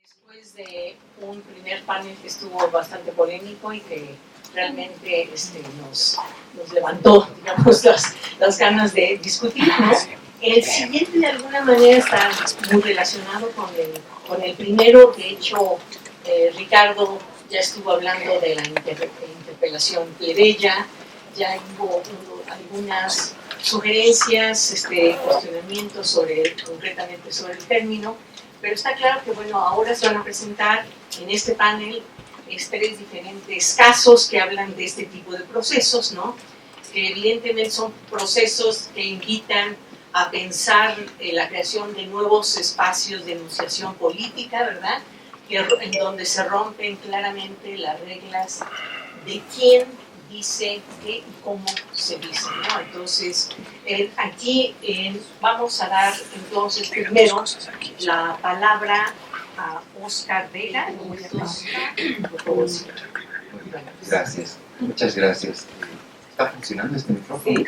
Después de un primer panel que estuvo bastante polémico y que realmente nos levantó, digamos, las ganas de discutir, ¿no? El siguiente de alguna manera está muy relacionado con el primero. De hecho, Ricardo ya estuvo hablando de la interpelación plebeya, ya hubo algunas sugerencias, cuestionamientos concretamente sobre el término, pero está claro que, bueno, ahora se van a presentar en este panel tres diferentes casos que hablan de este tipo de procesos, ¿no? Que evidentemente son procesos que invitan a pensar la creación de nuevos espacios de enunciación política, ¿verdad? En donde se rompen claramente las reglas de quién dice qué y cómo se dice, ¿no? Entonces, aquí vamos a dar entonces primero la palabra a Oscar Vega. Gracias, muchas gracias. ¿Está funcionando este micrófono?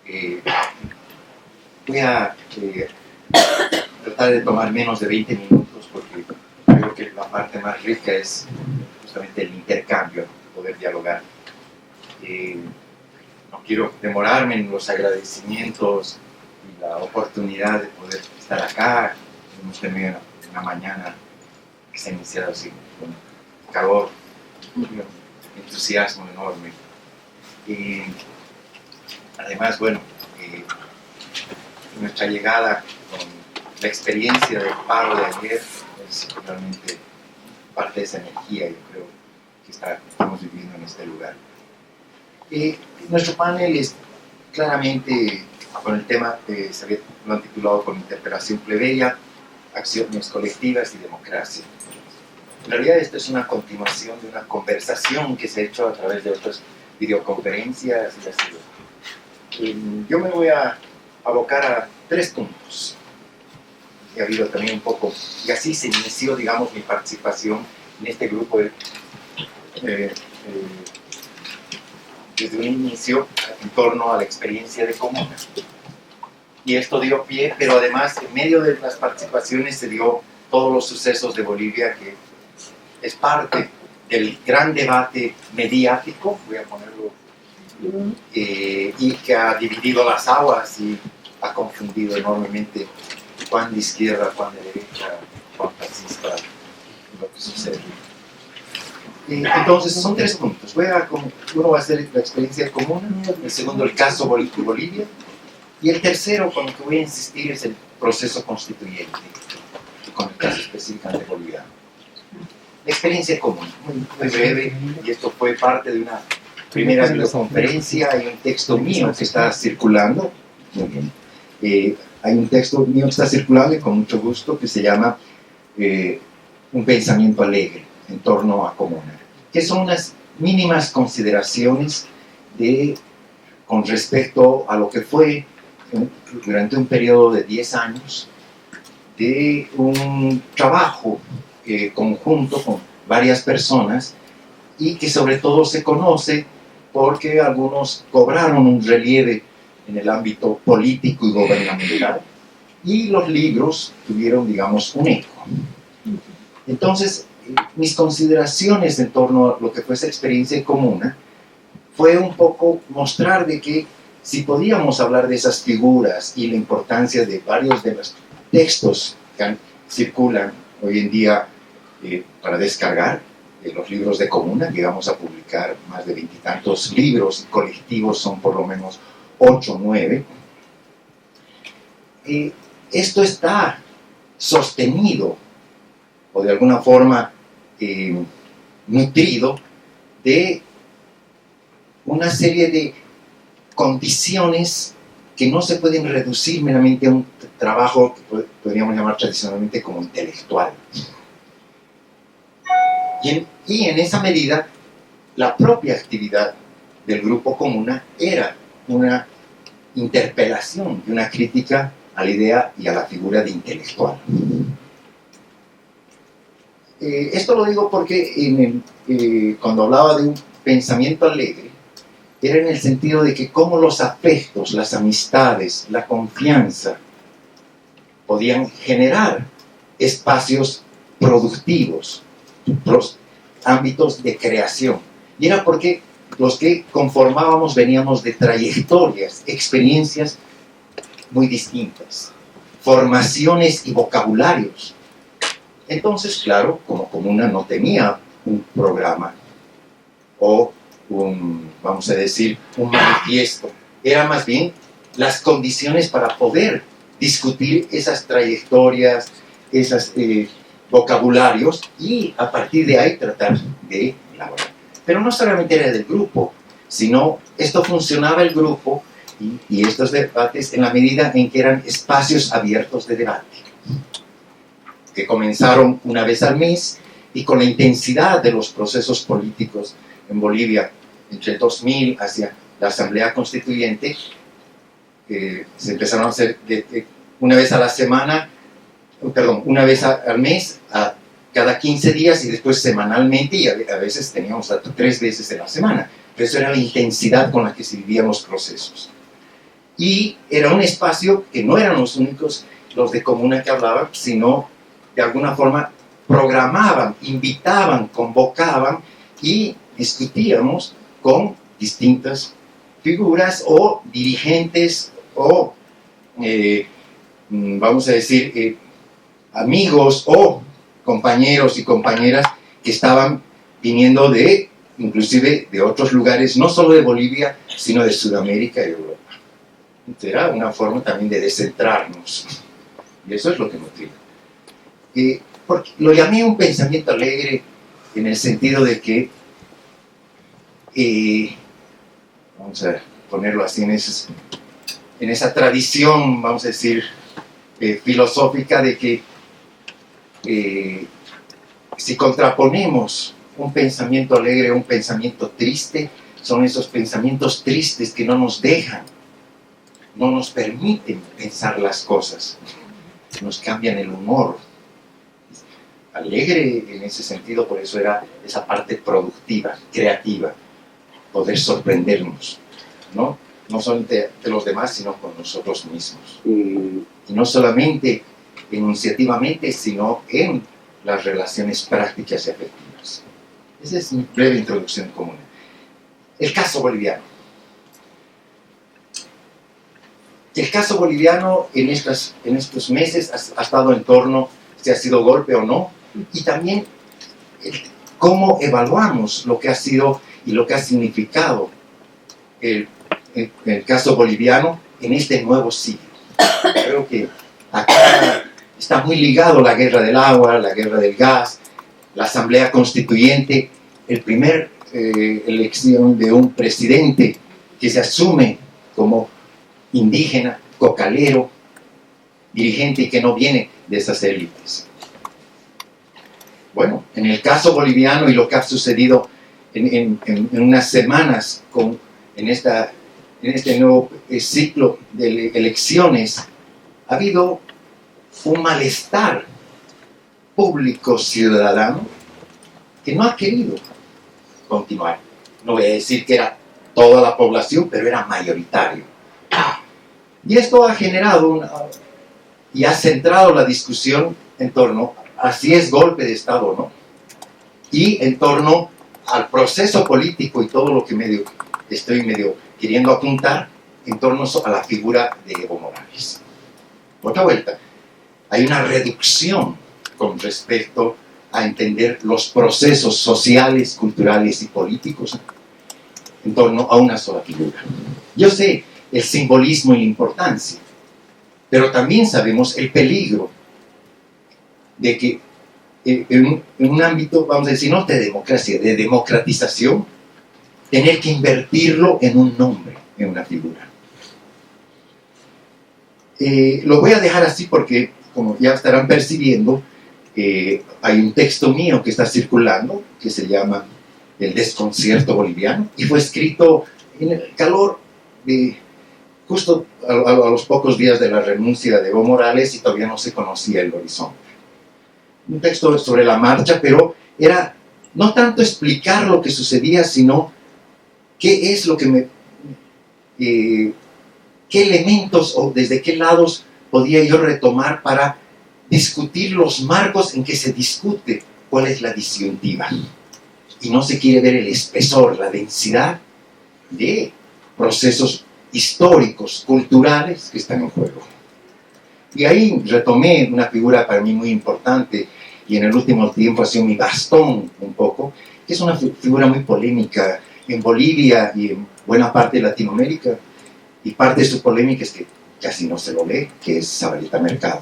Sí. Voy a tratar de tomar menos de 20 minutos porque creo que la parte más rica es justamente el intercambio, poder dialogar. No quiero demorarme en los agradecimientos y la oportunidad de poder estar acá. Hemos tenido una mañana que se ha iniciado así con calor, entusiasmo enorme. Además, bueno, nuestra llegada con la experiencia del paro de ayer es realmente parte de esa energía, yo creo, que estamos viviendo en este lugar. Nuestro panel es claramente con el tema que lo han titulado con interpelación plebeya, acciones colectivas y democracia. En realidad esto es una continuación de una conversación que se ha hecho a través de otras videoconferencias y así. Yo me voy a abocar a 3 puntos. He habido también un poco, y así se inició, digamos, mi participación en este grupo desde un inicio en torno a la experiencia de comuna. Y esto dio pie, pero además en medio de las participaciones se dio todos los sucesos de Bolivia, que es parte del gran debate mediático, voy a ponerlo, y que ha dividido las aguas y ha confundido enormemente cuán de izquierda, cuán de derecha, cuán fascista lo que sucede. Entonces son 3 puntos. Uno va a ser la experiencia común, el segundo el caso Bolivia, y el tercero con el que voy a insistir es el proceso constituyente, con el caso específicamente boliviano. La experiencia común, muy breve, y esto fue parte de una primera videoconferencia. Hay un texto mío que está circulando, muy bien. Hay un texto mío que está circulando y con mucho gusto, que se llama Un pensamiento alegre en torno a comuna, que son unas mínimas consideraciones con respecto a lo que fue durante un periodo de 10 años de un trabajo conjunto con varias personas, y que sobre todo se conoce porque algunos cobraron un relieve en el ámbito político y gubernamental, y los libros tuvieron, digamos, un eco. Entonces, mis consideraciones en torno a lo que fue esa experiencia comuna fue un poco mostrar de que si podíamos hablar de esas figuras y la importancia de varios de los textos que circulan hoy en día para descargar, los libros de comuna, que vamos a publicar más de 20 y tantos libros, y colectivos son por lo menos 8 o 9. Esto está sostenido o de alguna forma nutrido de una serie de condiciones que no se pueden reducir meramente a un trabajo que podríamos llamar tradicionalmente como intelectual. Y en esa medida, la propia actividad del Grupo Comuna era una interpelación y una crítica a la idea y a la figura de intelectual. Esto lo digo porque cuando hablaba de un pensamiento alegre, era en el sentido de que cómo los afectos, las amistades, la confianza podían generar espacios productivos, ámbitos de creación. Y era porque los que conformábamos veníamos de trayectorias, experiencias muy distintas, formaciones y vocabularios. Entonces, claro, como comuna no tenía un programa o vamos a decir, un manifiesto. Era más bien las condiciones para poder discutir esas trayectorias, esos vocabularios y a partir de ahí tratar de elaborar. Pero no solamente era del grupo, sino esto funcionaba el grupo y estos debates en la medida en que eran espacios abiertos de debate, que comenzaron una vez al mes y con la intensidad de los procesos políticos en Bolivia entre el 2000 hacia la Asamblea Constituyente, se empezaron a hacer una vez a la semana, una vez al mes, a cada 15 días y después semanalmente, y a veces teníamos hasta 3 veces en la semana. Pero eso era la intensidad con la que se vivían los procesos. Y era un espacio que no eran los únicos, los de comuna que hablaban, sino de alguna forma programaban, invitaban, convocaban y discutíamos con distintas figuras o dirigentes o, vamos a decir, amigos o compañeros y compañeras que estaban viniendo inclusive de otros lugares, no solo de Bolivia, sino de Sudamérica y Europa. Era una forma también de descentrarnos. Y eso es lo que motiva. Porque lo llamé un pensamiento alegre en el sentido de que, vamos a ponerlo así, en esa tradición, vamos a decir, filosófica de que si contraponemos un pensamiento alegre a un pensamiento triste, son esos pensamientos tristes que no nos dejan, no nos permiten pensar las cosas, nos cambian el humor. Alegre en ese sentido, por eso era esa parte productiva, creativa, poder sorprendernos, ¿no? No solo de los demás, sino con nosotros mismos. Y no solamente enunciativamente, sino en las relaciones prácticas y afectivas. Esa es mi breve introducción común. El caso boliviano. El caso boliviano en estos meses ha estado en torno, si ha sido golpe o no, y también cómo evaluamos lo que ha sido y lo que ha significado el caso boliviano en este nuevo siglo. Creo que acá está muy ligado la guerra del agua, la guerra del gas, la Asamblea Constituyente, el primer elección de un presidente que se asume como indígena, cocalero, dirigente y que no viene de esas élites. Bueno, en el caso boliviano y lo que ha sucedido en unas semanas en este nuevo ciclo de elecciones, ha habido un malestar público ciudadano que no ha querido continuar. No voy a decir que era toda la población, pero era mayoritario. Y esto ha generado y ha centrado la discusión en torno a si es golpe de Estado o no, y en torno al proceso político y todo lo que estoy queriendo apuntar en torno a la figura de Evo Morales. Otra vuelta, hay una reducción con respecto a entender los procesos sociales, culturales y políticos en torno a una sola figura. Yo sé el simbolismo y la importancia, pero también sabemos el peligro de que en un ámbito, vamos a decir, no de democracia, de democratización, tener que invertirlo en un nombre, en una figura. Lo voy a dejar así porque, como ya estarán percibiendo, hay un texto mío que está circulando, que se llama El desconcierto boliviano, y fue escrito en el calor de justo a los pocos días de la renuncia de Evo Morales y todavía no se conocía el horizonte. Un texto sobre la marcha, pero era no tanto explicar lo que sucedía, sino qué es lo que qué elementos o desde qué lados podía yo retomar para discutir los marcos en que se discute cuál es la disyuntiva. Y no se quiere ver el espesor, la densidad de procesos históricos, culturales que están en juego. Y ahí retomé una figura para mí muy importante, y en el último tiempo ha sido mi bastón un poco, que es una figura muy polémica en Bolivia y en buena parte de Latinoamérica, y parte de su polémica es que casi no se lo lee, que es Zabaleta Mercado.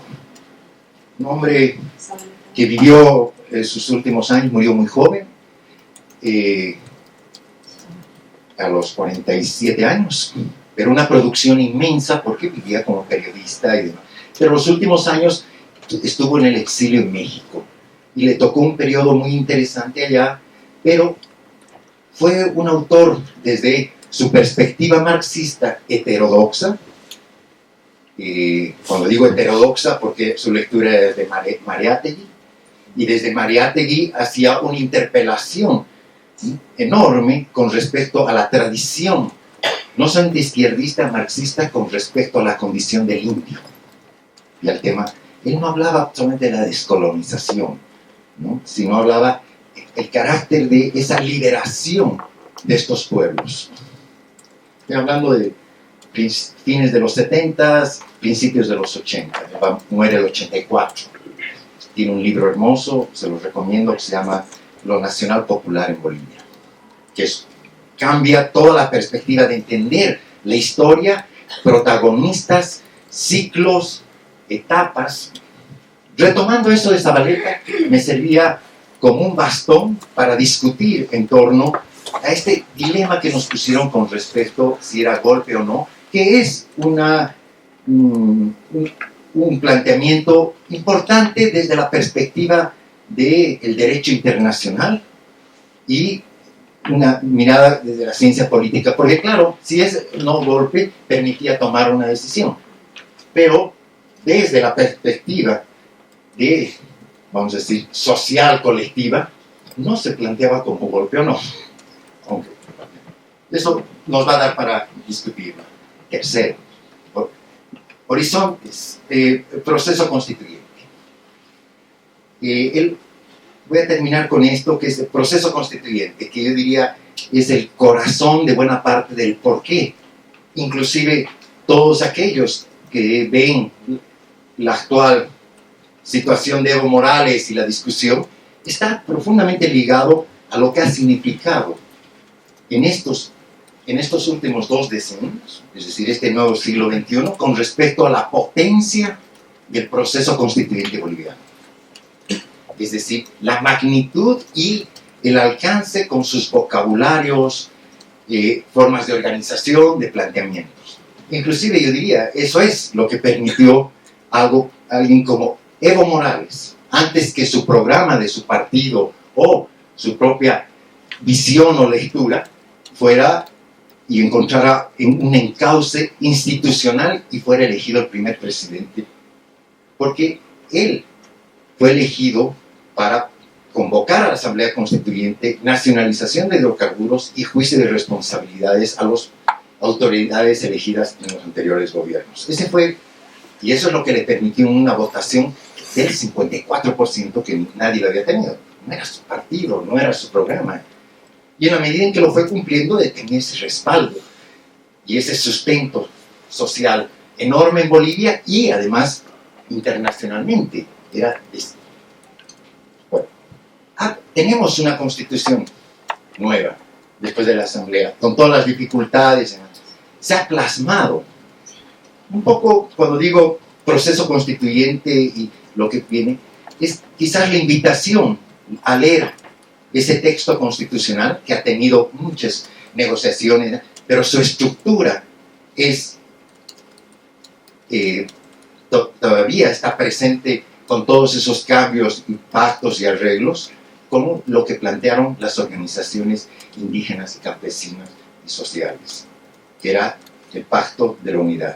Un hombre que vivió sus últimos años, murió muy joven, a los 47 años, pero una producción inmensa porque vivía como periodista y demás. Pero los últimos años estuvo en el exilio en México y le tocó un periodo muy interesante allá, pero fue un autor desde su perspectiva marxista heterodoxa. Cuando digo heterodoxa porque su lectura es de Mariátegui, y desde Mariátegui hacía una interpelación enorme con respecto a la tradición, no solamente izquierdista, marxista, con respecto a la condición del indio y al tema. Él no hablaba solamente de la descolonización, ¿no?, sino hablaba el carácter de esa liberación de estos pueblos. Estoy hablando de fines de los 70, principios de los 80, muere el 84. Tiene un libro hermoso, se lo recomiendo, que se llama Lo Nacional Popular en Bolivia, que cambia toda la perspectiva de entender la historia, protagonistas, ciclos, etapas. Retomando eso de Zabaleta, me servía como un bastón para discutir en torno a este dilema que nos pusieron con respecto si era golpe o no, que es un planteamiento importante desde la perspectiva del derecho internacional y una mirada desde la ciencia política, porque claro, si es no golpe, permitía tomar una decisión, pero desde la perspectiva de, vamos a decir, social colectiva, no se planteaba como golpe o no. Aunque eso nos va a dar para discutir. Tercero, horizontes, proceso constituyente. Voy a terminar con esto, que es el proceso constituyente, que yo diría es el corazón de buena parte del porqué. Inclusive todos aquellos que ven la actual situación de Evo Morales y la discusión, está profundamente ligado a lo que ha significado en estos últimos 2 decenios, es decir, este nuevo siglo XXI, con respecto a la potencia del proceso constituyente boliviano. Es decir, la magnitud y el alcance con sus vocabularios, formas de organización, de planteamientos. Inclusive yo diría, eso es lo que permitió alguien como Evo Morales, antes que su programa de su partido o su propia visión o lectura, fuera y encontrara un encauce institucional y fuera elegido el primer presidente, porque él fue elegido para convocar a la Asamblea Constituyente, nacionalización de hidrocarburos y juicio de responsabilidades a las autoridades elegidas en los anteriores gobiernos. Ese fue, y eso es lo que le permitió una votación del 54% que nadie lo había tenido. No era su partido, no era su programa. Y en la medida en que lo fue cumpliendo, tenía ese respaldo y ese sustento social enorme en Bolivia y además internacionalmente. Tenemos una constitución nueva después de la asamblea, con todas las dificultades. Se ha plasmado. Un poco, cuando digo proceso constituyente y lo que viene, es quizás la invitación a leer ese texto constitucional que ha tenido muchas negociaciones, pero su estructura es todavía está presente con todos esos cambios, pactos y arreglos, como lo que plantearon las organizaciones indígenas y campesinas y sociales, que era el Pacto de la Unidad.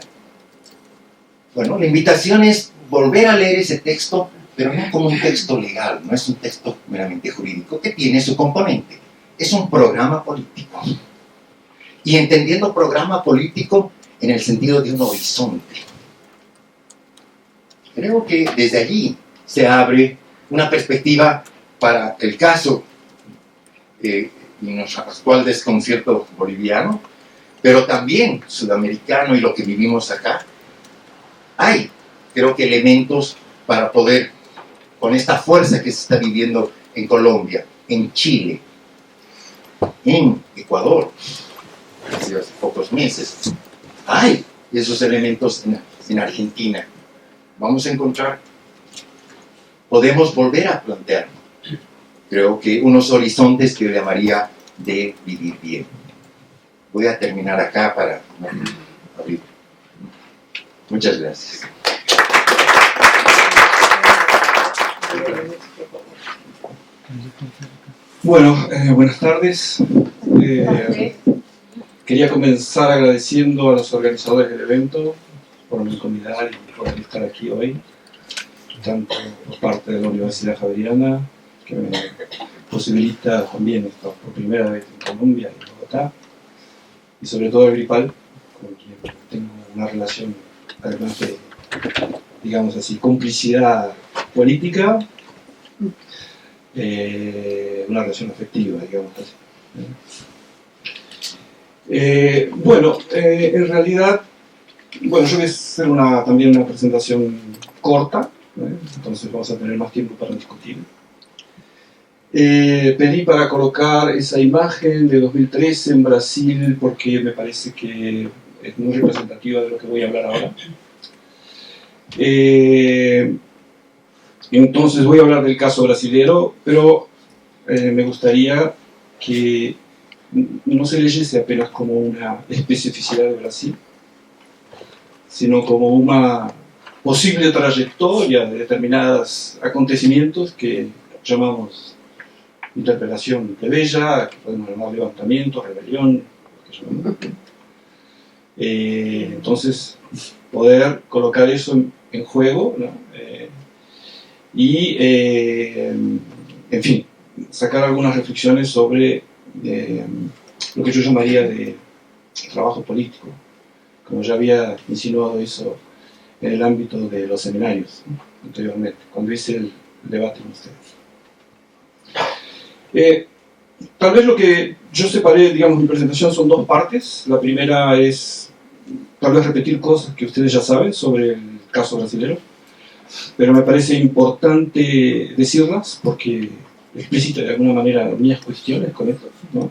Bueno, la invitación es volver a leer ese texto, pero no como un texto legal, no es un texto meramente jurídico, que tiene su componente. Es un programa político. Y entendiendo programa político en el sentido de un horizonte. Creo que desde allí se abre una perspectiva para el caso y nuestro actual desconcierto boliviano, pero también sudamericano y lo que vivimos acá. Hay, creo que, elementos para poder, con esta fuerza que se está viviendo en Colombia, en Chile, en Ecuador, hace pocos meses, hay esos elementos en Argentina. Vamos a encontrar, podemos volver a plantear, creo que unos horizontes que yo llamaría de vivir bien. Voy a terminar acá para abrir. Muchas gracias. Bueno, buenas tardes. Quería comenzar agradeciendo a los organizadores del evento por mi convidar y por estar aquí hoy, tanto por parte de la Universidad Javeriana, que me posibilita también estar por primera vez en Colombia, en Bogotá, y sobre todo el Gripal, con quien tengo una relación, además de, digamos así, complicidad política, una relación afectiva, digamos así. Bueno, en realidad, bueno, yo voy a hacer también una presentación corta, entonces vamos a tener más tiempo para discutir. Pedí para colocar esa imagen de 2013 en Brasil porque me parece que es muy representativa de lo que voy a hablar ahora. Entonces voy a hablar del caso brasilero, pero me gustaría que no se leyese apenas como una especificidad de Brasil, sino como una posible trayectoria de determinados acontecimientos que llamamos interpelación plebeya, que podemos llamar levantamiento, rebelión, entonces poder colocar eso en juego, ¿no? Y en fin, sacar algunas reflexiones sobre lo que yo llamaría de trabajo político, como ya había insinuado eso en el ámbito de los seminarios, ¿no? Anteriormente, cuando hice el debate con ustedes. Tal vez lo que yo separé, digamos, mi presentación son dos partes. La primera es tal vez repetir cosas que ustedes ya saben sobre el caso brasileño, pero me parece importante decirlas porque explicita de alguna manera mis cuestiones con esto, ¿no?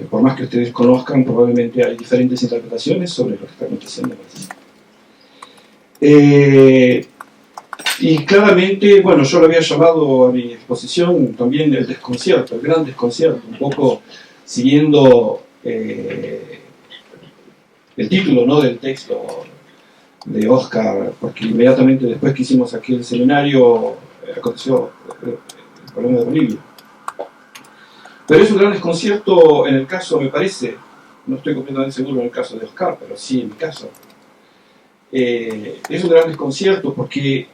Por más que ustedes conozcan, probablemente hay diferentes interpretaciones sobre lo que está aconteciendo en Brasil. Y claramente, bueno, yo lo había llamado a mi exposición también el desconcierto, el gran desconcierto, un poco siguiendo el título, ¿no?, del texto de Oscar, porque inmediatamente después que hicimos aquí el seminario aconteció el problema de Bolivia. Pero es un gran desconcierto en el caso, me parece, no estoy completamente seguro en el caso de Oscar, pero sí en mi caso. Es un gran desconcierto porque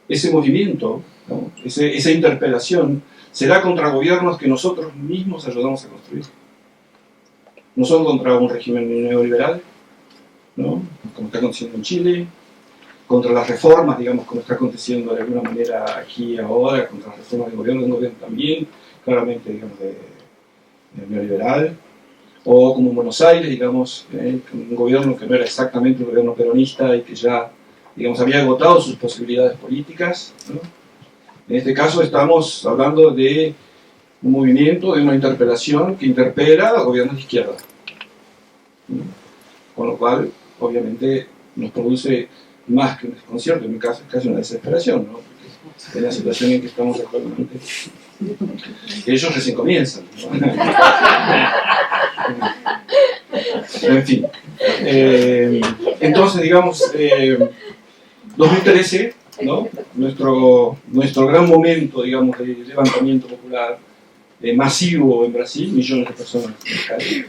ese movimiento, ¿no?, esa interpelación, será contra gobiernos que nosotros mismos ayudamos a construir. No son contra un régimen neoliberal, ¿no?, como está aconteciendo en Chile, contra las reformas, digamos, como está aconteciendo de alguna manera aquí ahora, contra las reformas del gobierno, de un gobierno también, claramente, digamos, de neoliberal, o como en Buenos Aires, digamos, un gobierno que no era exactamente un gobierno peronista y que ya, digamos, había agotado sus posibilidades políticas, ¿no? En este caso estamos hablando de un movimiento, de una interpelación que interpela a gobiernos de izquierda, ¿no? Con lo cual, obviamente, nos produce más que un desconcierto, en mi caso es casi una desesperación, ¿no? Porque en la situación en que estamos actualmente, ellos recién comienzan, ¿no? En fin, entonces, digamos, 2013, ¿no?, nuestro gran momento, digamos, de levantamiento popular masivo en Brasil, millones de personas en la calle,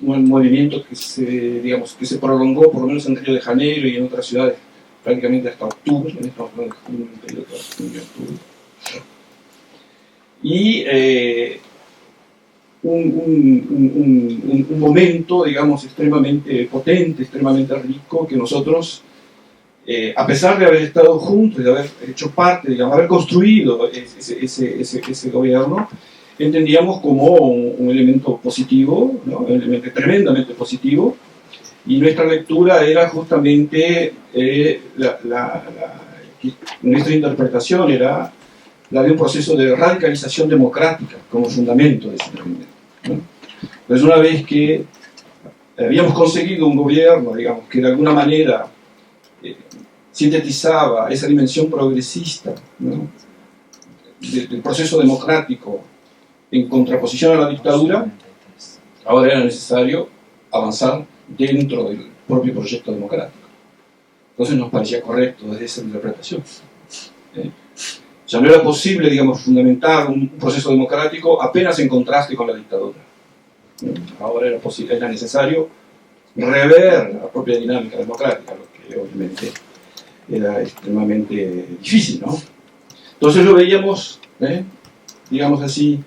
un movimiento que se prolongó por lo menos en Río de Janeiro y en otras ciudades prácticamente hasta octubre, en estamos hablando de junio, un periodo de junio, octubre. Y un momento, digamos, extremadamente potente, extremadamente rico, que nosotros, a pesar de haber estado juntos, de haber hecho parte, digamos, haber construido ese gobierno, entendíamos como un elemento positivo, ¿no? Un elemento tremendamente positivo, y nuestra lectura era justamente, nuestra interpretación era la de un proceso de radicalización democrática como fundamento de ese movimiento, ¿no? Entonces, una vez que habíamos conseguido un gobierno, digamos, que de alguna manera sintetizaba esa dimensión progresista, ¿no?, del proceso democrático en contraposición a la dictadura, ahora era necesario avanzar dentro del propio proyecto democrático. Entonces nos parecía correcto desde esa interpretación. Ya no era posible, digamos, fundamentar un proceso democrático apenas en contraste con la dictadura. Ahora era necesario rever la propia dinámica democrática, lo que obviamente era extremadamente difícil, ¿no? Entonces lo veíamos, digamos así,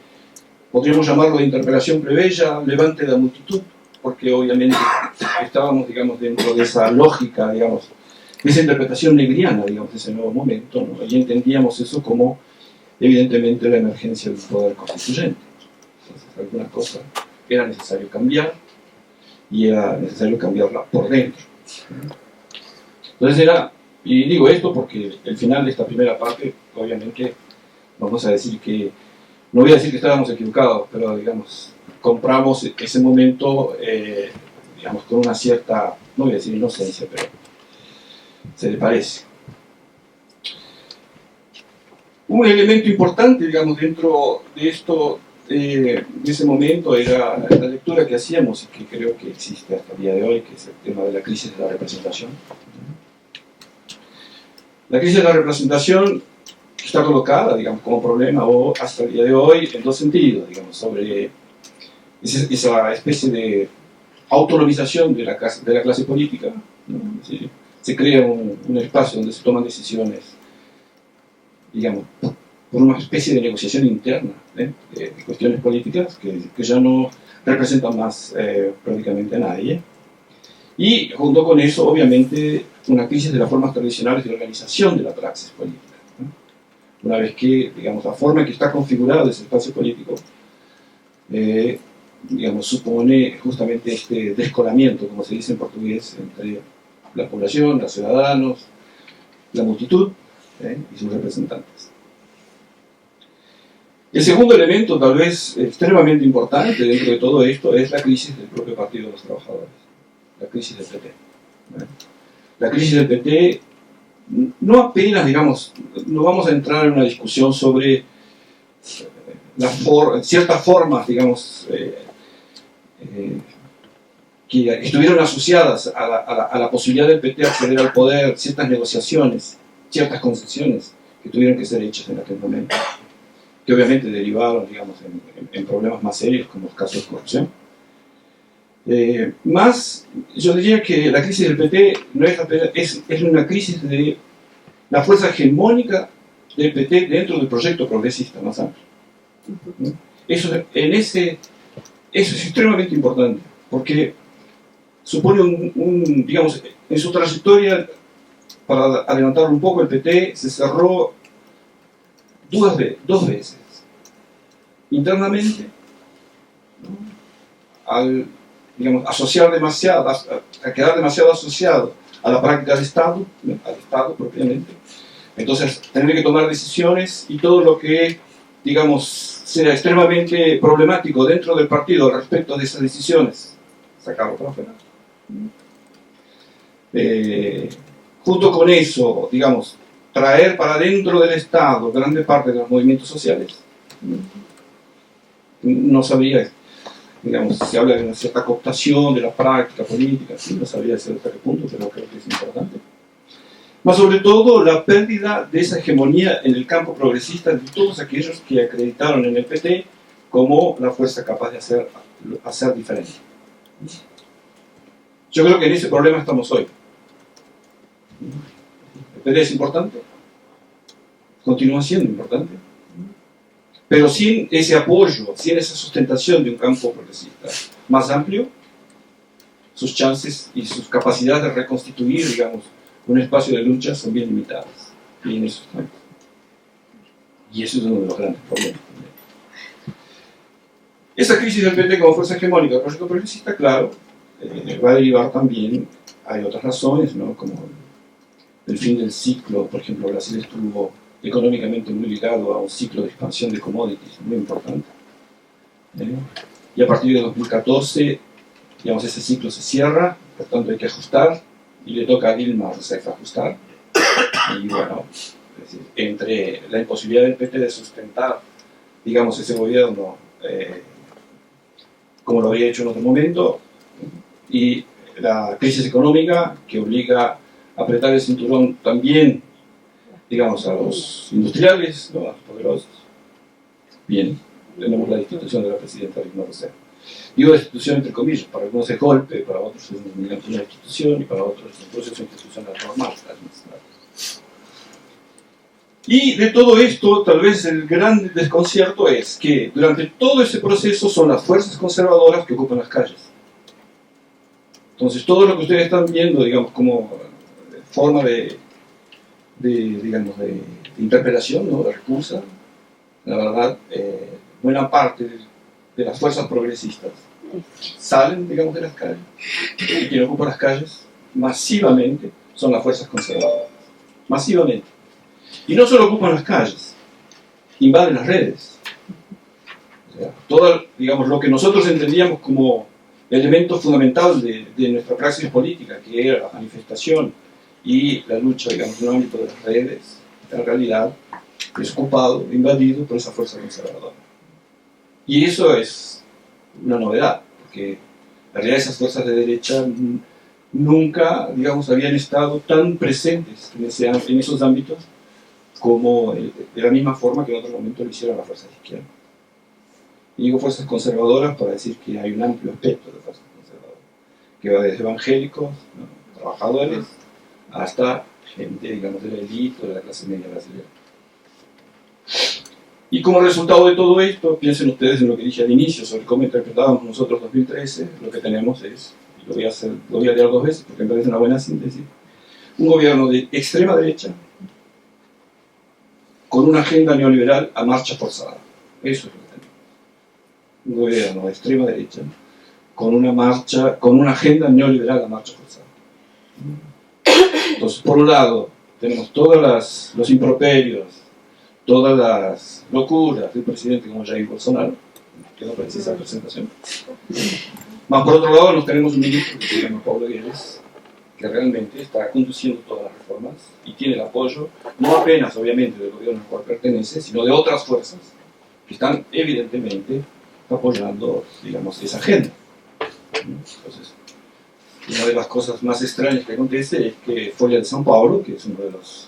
podríamos llamarlo de interpelación plebeya, levante de la multitud, porque obviamente estábamos, digamos, dentro de esa lógica, digamos, de esa interpretación negriana, digamos, de ese nuevo momento, ¿no? Y entendíamos eso como, evidentemente, la emergencia del poder constituyente. Entonces, alguna cosa era necesario cambiar, y era necesario cambiarla por dentro. Entonces era, y digo esto porque el final de esta primera parte, obviamente, vamos a decir que, no voy a decir que estábamos equivocados, pero digamos, compramos ese momento, digamos, con una cierta, no voy a decir inocencia, pero se le parece. Un elemento importante, digamos, dentro de esto, de ese momento, era la lectura que hacíamos y que creo que existe hasta el día de hoy, que es el tema de la crisis de la representación. La crisis de la representación está colocada, digamos, como problema o hasta el día de hoy en dos sentidos, digamos, sobre esa especie de autonomización de la clase política, ¿no? Es decir, se crea un espacio donde se toman decisiones, digamos, por una especie de negociación interna, de cuestiones políticas que ya no representan más prácticamente a nadie. Y junto con eso, obviamente, una crisis de las formas tradicionales de organización de la praxis política, ¿no? Una vez que, digamos, la forma en que está configurado ese espacio político, digamos, supone justamente este descolamiento, como se dice en portugués, entre la población, los ciudadanos, la multitud y sus representantes. El segundo elemento, tal vez extremadamente importante dentro de todo esto, es la crisis del propio Partido de los Trabajadores, la crisis del PT. La crisis del PT, no apenas, digamos, no vamos a entrar en una discusión sobre ciertas formas, digamos, que estuvieron asociadas a la posibilidad del PT de acceder al poder, ciertas negociaciones, ciertas concesiones que tuvieron que ser hechas en aquel momento, que obviamente derivaron, digamos, en problemas más serios como los casos de corrupción. Más, yo diría que la crisis del PT no es una crisis de la fuerza hegemónica del PT dentro del proyecto progresista más amplio. Eso es extremadamente importante, porque supone digamos, en su trayectoria, para adelantar un poco, el PT se cerró dos veces internamente, ¿no?, al, digamos, asociar demasiado, a quedar demasiado asociado a la práctica del Estado, ¿no?, al Estado propiamente. Entonces, tener que tomar decisiones y todo lo que, digamos, sea extremadamente problemático dentro del partido respecto de esas decisiones, sacarlo para afuera. Junto con eso, digamos, traer para dentro del Estado grande parte de los movimientos sociales. No sabría, digamos, se habla de una cierta cooptación de la práctica política, ¿sí? No sabría decir hasta qué punto, pero creo que es importante. Más sobre todo, la pérdida de esa hegemonía en el campo progresista de todos aquellos que acreditaron en el PT como la fuerza capaz de hacer diferente. Yo creo que en ese problema estamos hoy. El PT es importante, continúa siendo importante, pero sin ese apoyo, sin esa sustentación de un campo progresista más amplio, sus chances y sus capacidades de reconstituir, digamos, un espacio de lucha son bien limitadas. Y en eso estamos. Y eso es uno de los grandes problemas. Esa crisis del PT como fuerza hegemónica del proyecto progresista, claro, va a derivar también, hay otras razones, ¿no? Como el fin del ciclo. Por ejemplo, Brasil estuvo económicamente muy ligado a un ciclo de expansión de commodities muy importante. Y a partir de 2014, digamos, ese ciclo se cierra, por tanto hay que ajustar, y le toca a Dilma Rousseff ajustar. Y bueno, es decir, entre la imposibilidad del PT de sustentar, digamos, ese gobierno como lo había hecho en otro momento, y la crisis económica que obliga a apretar el cinturón también, digamos, a los industriales, ¿no? A los poderosos. Bien, tenemos la destitución de la presidenta Dilma Rousseff. Digo destitución entre comillas, para algunos es golpe, para otros es una destitución y para otros es un proceso institucional normal. Y de todo esto, tal vez el gran desconcierto es que durante todo ese proceso son las fuerzas conservadoras que ocupan las calles. Entonces, todo lo que ustedes están viendo, digamos, como forma de interpelación, ¿no? De recurso, la verdad, buena parte de las fuerzas progresistas salen, digamos, de las calles, y quien ocupa las calles masivamente son las fuerzas conservadoras. Masivamente. Y no solo ocupan las calles, invaden las redes. O sea, todo, digamos, lo que nosotros entendíamos como elemento fundamental de nuestra praxis política, que era la manifestación y la lucha, digamos, en el ámbito de las redes, en realidad es ocupado, invadido por esa fuerza conservadora. Y eso es una novedad, porque en realidad esas fuerzas de derecha nunca, digamos, habían estado tan presentes en esos ámbitos como de la misma forma que en otro momento lo hicieron las fuerzas de izquierda. Y digo fuerzas conservadoras para decir que hay un amplio espectro de fuerzas conservadoras, que va desde evangélicos, ¿no? Trabajadores, hasta gente, digamos, de la élite o de la clase media brasileña. Y como resultado de todo esto, piensen ustedes en lo que dije al inicio sobre cómo interpretábamos nosotros 2013, lo que tenemos es, y lo voy a leer dos veces porque me parece una buena síntesis, un gobierno de extrema derecha con una agenda neoliberal a marcha forzada. Eso es lo que tenemos. Un gobierno de extrema derecha con una agenda neoliberal a marcha forzada. Entonces, por un lado, tenemos todos los improperios, todas las locuras del presidente como Jair Bolsonaro, que no precisa presentación. Más por otro lado, nos tenemos un ministro que se llama Paulo Guedes, que realmente está conduciendo todas las reformas y tiene el apoyo, no apenas obviamente del gobierno al cual pertenece, sino de otras fuerzas que están evidentemente apoyando, digamos, esa agenda. Entonces, una de las cosas más extrañas que acontece es que Folha de São Paulo, que es uno de los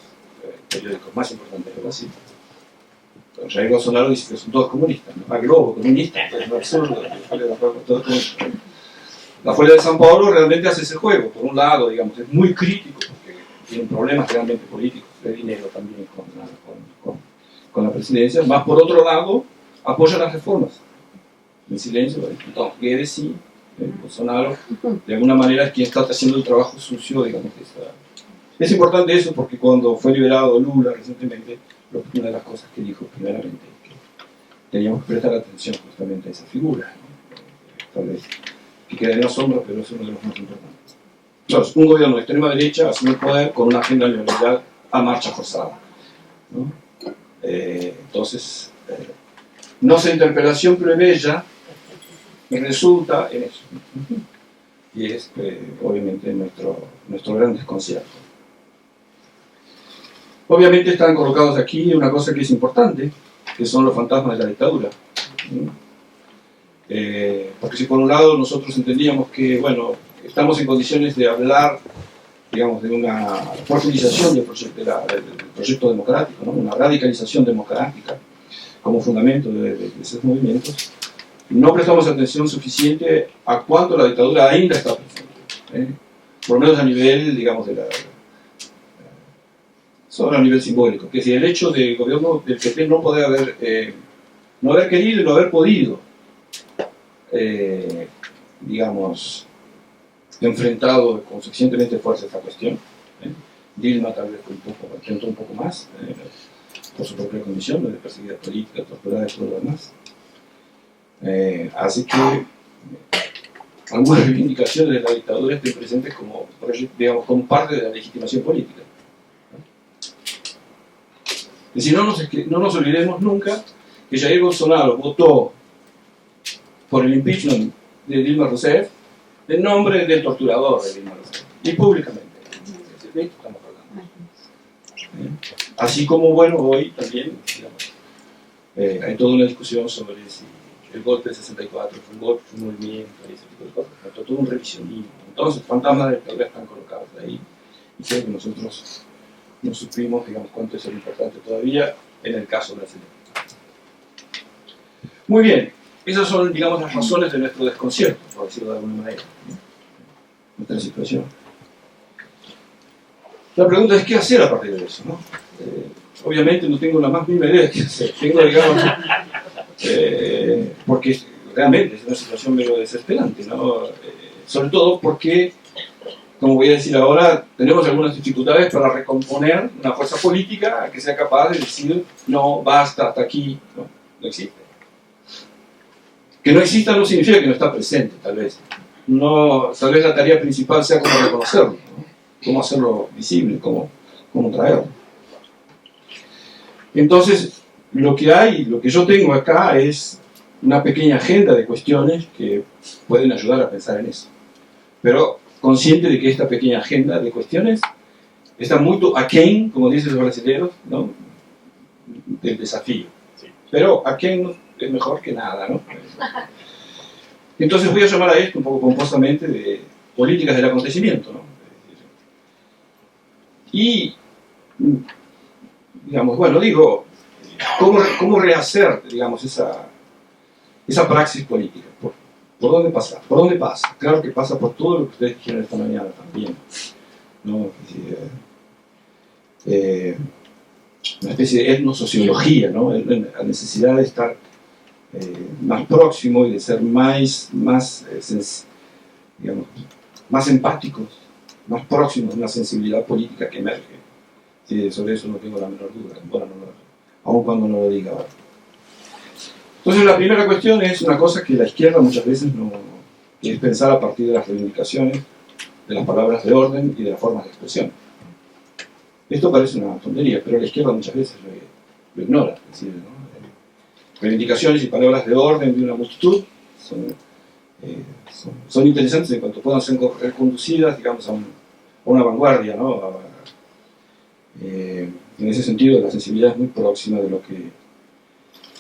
periódicos más importantes de Brasil, Jair Bolsonaro dice que son todos comunistas, ¿no? A Globo, comunista, es absurdo, todos comunistas. La Folha de São Paulo realmente hace ese juego. Por un lado, digamos, es muy crítico porque tienen problemas realmente políticos, de dinero también con la presidencia. Más por otro lado, apoya las reformas. En silencio, entonces, Guedes sí, Bolsonaro, de alguna manera es quien está haciendo el trabajo sucio, digamos. Es importante eso porque cuando fue liberado Lula recientemente, una de las cosas que dijo primeramente es que teníamos que prestar atención justamente a esa figura, ¿no? Tal vez que queda en la sombra, pero es uno de los más importantes. Entonces, un gobierno de extrema derecha asume el poder con una agenda neoliberal a marcha forzada, ¿no? Entonces, nuestra interpelación plebeya resulta en eso. Y es, obviamente, nuestro gran desconcierto. Obviamente están colocados aquí una cosa que es importante, que son los fantasmas de la dictadura, ¿no? Porque si por un lado nosotros entendíamos que, bueno, estamos en condiciones de hablar, digamos, de una profundización del proyecto democrático, ¿no? Una radicalización democrática como fundamento de esos movimientos, no prestamos atención suficiente a cuánto la dictadura ainda está presente, por lo menos a nivel, digamos, solo a nivel simbólico, que si el hecho del gobierno del PP no poder haber no haber querido y no haber podido, digamos, enfrentado con suficientemente fuerza esta cuestión. Dilma tal vez intentó un poco más, por su propia condición, de perseguida política, torturada y todo lo demás. Así que algunas reivindicaciones de la dictadura estén presentes como, digamos, como parte de la legitimación política. Es decir, no nos olvidemos nunca que Jair Bolsonaro votó por el impeachment de Dilma Rousseff en nombre del torturador de Dilma Rousseff, y públicamente. De esto estamos hablando. Así como, bueno, hoy también, digamos, hay toda una discusión sobre si el golpe de 64 fue un golpe, fue un movimiento, y ese tipo de cosas, todo un revisionismo. Entonces, fantasmas de dictadura están colocados ahí, y creo que nosotros no supimos, digamos, cuánto es lo importante todavía en el caso brasileño. Muy bien, esas son, digamos, las razones de nuestro desconcierto, por decirlo de alguna manera, ¿no? Nuestra situación. La pregunta es, ¿qué hacer a partir de eso, no? Obviamente no tengo la más mínima idea de qué hacer. Tengo, digamos, porque realmente es una situación medio desesperante, ¿no? Sobre todo porque, como voy a decir ahora, tenemos algunas dificultades para recomponer una fuerza política que sea capaz de decir, no, basta, hasta aquí, no existe. Que no exista no significa que no está presente, tal vez. No, tal vez la tarea principal sea cómo reconocerlo, ¿no? Cómo hacerlo visible, cómo traerlo. Entonces, lo que yo tengo acá es una pequeña agenda de cuestiones que pueden ayudar a pensar en eso. Pero consciente de que esta pequeña agenda de cuestiones está muy aquén, como dicen los brasileños, ¿no? Del desafío. Sí. Pero aquén es mejor que nada, ¿no? Entonces voy a llamar a esto un poco pomposamente de políticas del acontecimiento, ¿no? Y, digamos, bueno, digo, ¿cómo rehacer, digamos, esa praxis política? ¿Por dónde pasa? ¿Por dónde pasa? Claro que pasa por todo lo que ustedes dijeron esta mañana también, ¿no? Una especie de etnosociología, ¿no? La necesidad de estar más próximo y de ser más digamos, más empáticos, más próximos de una sensibilidad política que emerge. Sí, sobre eso no tengo la menor duda, bueno, aun cuando no lo diga ahora. Entonces la primera cuestión es una cosa que la izquierda muchas veces no es pensar a partir de las reivindicaciones, de las palabras de orden y de las formas de expresión. Esto parece una tontería, pero la izquierda muchas veces lo ignora. Es decir, ¿no? Reivindicaciones y palabras de orden de una multitud son interesantes en cuanto puedan ser conducidas, digamos, a una vanguardia, ¿no? En ese sentido, la sensibilidad es muy próxima de lo que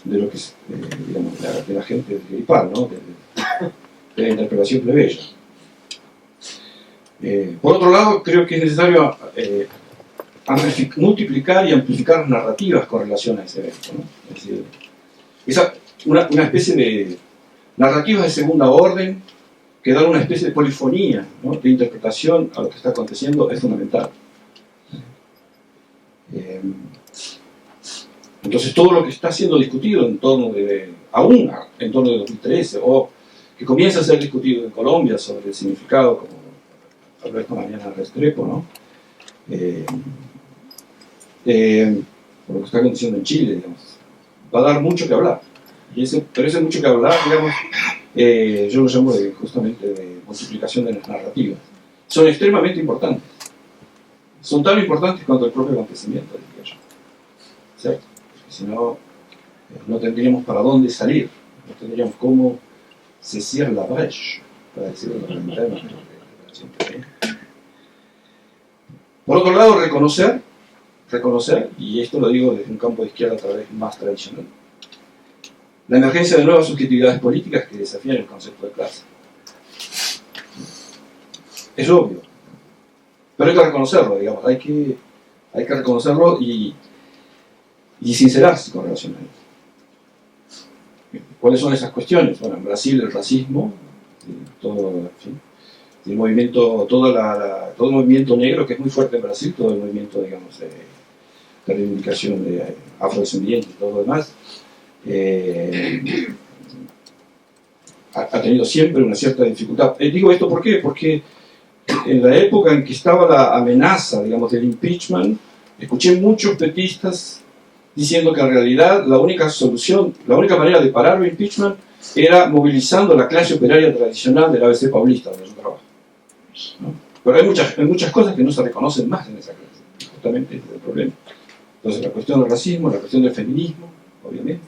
digamos, de la gente gripal, ¿no? De la interpretación plebeya. Por otro lado, creo que es necesario multiplicar y amplificar narrativas con relación a ese evento, ¿no? Es decir, una especie de narrativas de segunda orden que dan una especie de polifonía, ¿no? De interpretación a lo que está aconteciendo es fundamental. Entonces todo lo que está siendo discutido aún en torno de 2013, o que comienza a ser discutido en Colombia sobre el significado, como habló esta mañana Restrepo, ¿no? Por lo que está aconteciendo en Chile, digamos, va a dar mucho que hablar. Pero ese mucho que hablar, digamos, yo lo llamo justamente de multiplicación de las narrativas. Son extremadamente importantes. Son tan importantes cuanto el propio acontecimiento, diría yo. ¿Cierto? Porque si no, no tendríamos para dónde salir. No tendríamos cómo se cierra la brecha, para decirlo de alguna manera. Por otro lado, reconocer, y esto lo digo desde un campo de izquierda tal vez más tradicional, la emergencia de nuevas subjetividades políticas que desafían el concepto de clase. Es obvio, pero hay que reconocerlo, digamos, hay que reconocerlo y sincerarse con relación a ello. ¿Cuáles son esas cuestiones? Bueno, en Brasil el racismo, todo, en fin, el movimiento, todo el movimiento negro, que es muy fuerte en Brasil, todo el movimiento, digamos, de reivindicación de afrodescendientes y todo lo demás, ha tenido siempre una cierta dificultad. Digo esto ¿por qué? Porque en la época en que estaba la amenaza, digamos, del impeachment, escuché muchos petistas diciendo que en realidad la única solución, la única manera de parar el impeachment era movilizando la clase operaria tradicional del ABC paulista, donde yo trabajo, ¿no? Pero hay muchas cosas que no se reconocen más en esa clase, justamente ese es el problema. Entonces la cuestión del racismo, la cuestión del feminismo, obviamente,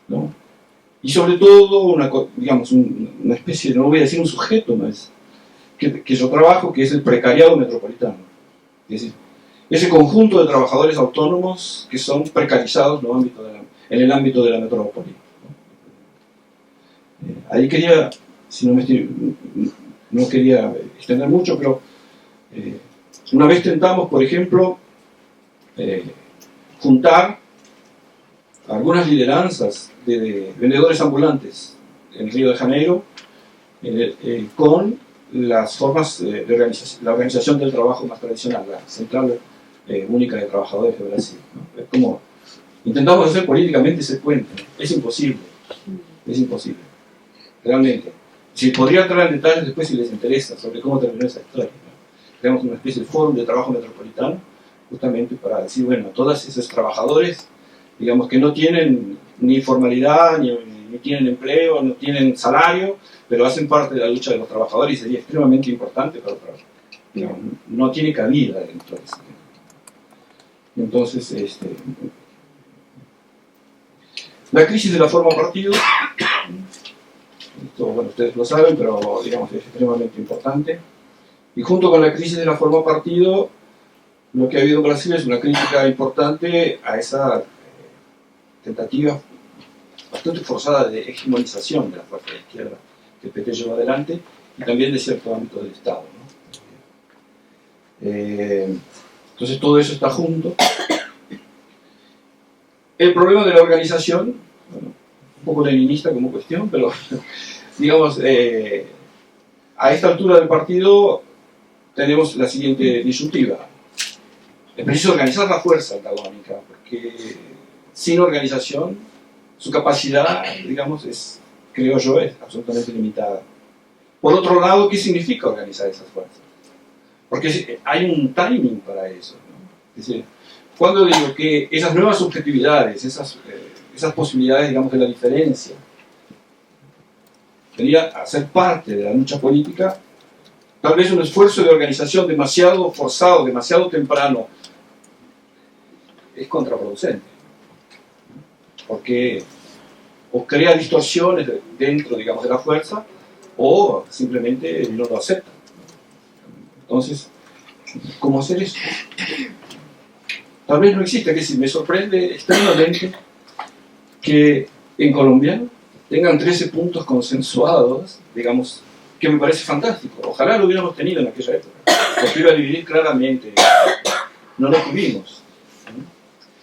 ¿no? Y sobre todo, digamos, una especie, no voy a decir un sujeto más, que yo trabajo, que es el precariado metropolitano. Es decir, ese conjunto de trabajadores autónomos que son precarizados en el ámbito de la metrópoli, ¿no? Ahí quería, si no quería extender mucho, pero una vez tentamos, por ejemplo, juntar algunas lideranzas de vendedores ambulantes en Río de Janeiro con las formas de la organización del trabajo más tradicional, la Central Única de Trabajadores de Brasil, ¿no? Es como intentamos hacer políticamente ese puente, ¿no? Es imposible, realmente. Si podría entrar en detalles después si les interesa sobre cómo terminó esa historia, ¿no? Creamos una especie de foro de trabajo metropolitano justamente para decir, bueno, todos esos trabajadores, digamos, que no tienen ni formalidad, ni tienen empleo, no tienen salario, pero hacen parte de la lucha de los trabajadores y sería extremadamente importante para el trabajo. Digamos, no tiene cabida dentro de eso. Entonces, la crisis de la forma partido, esto, bueno, ustedes lo saben, pero digamos es extremadamente importante. Y junto con la crisis de la forma partido, lo que ha habido en Brasil es una crítica importante a esa tentativa bastante forzada de hegemonización de la fuerza de izquierda que el PT llevó adelante y también de cierto ámbito del Estado, ¿no? Entonces todo eso está junto. El problema de la organización, bueno, un poco leninista como cuestión, pero digamos, a esta altura del partido tenemos la siguiente disyuntiva. Es preciso organizar la fuerza antagónica, porque sin organización su capacidad, digamos, creo yo, es absolutamente limitada. Por otro lado, ¿qué significa organizar esas fuerzas? Porque hay un timing para eso, ¿no? Es decir, cuando digo que esas nuevas subjetividades, esas posibilidades, digamos, de la diferencia, venía a ser parte de la lucha política, tal vez un esfuerzo de organización demasiado forzado, demasiado temprano, es contraproducente. Porque o crea distorsiones dentro, digamos, de la fuerza, o simplemente no lo acepta. Entonces, ¿cómo hacer eso? Tal vez no exista, que si me sorprende extremadamente que en Colombia tengan 13 puntos consensuados, digamos, que me parece fantástico. Ojalá lo hubiéramos tenido en aquella época, porque iba a dividir claramente, no lo tuvimos.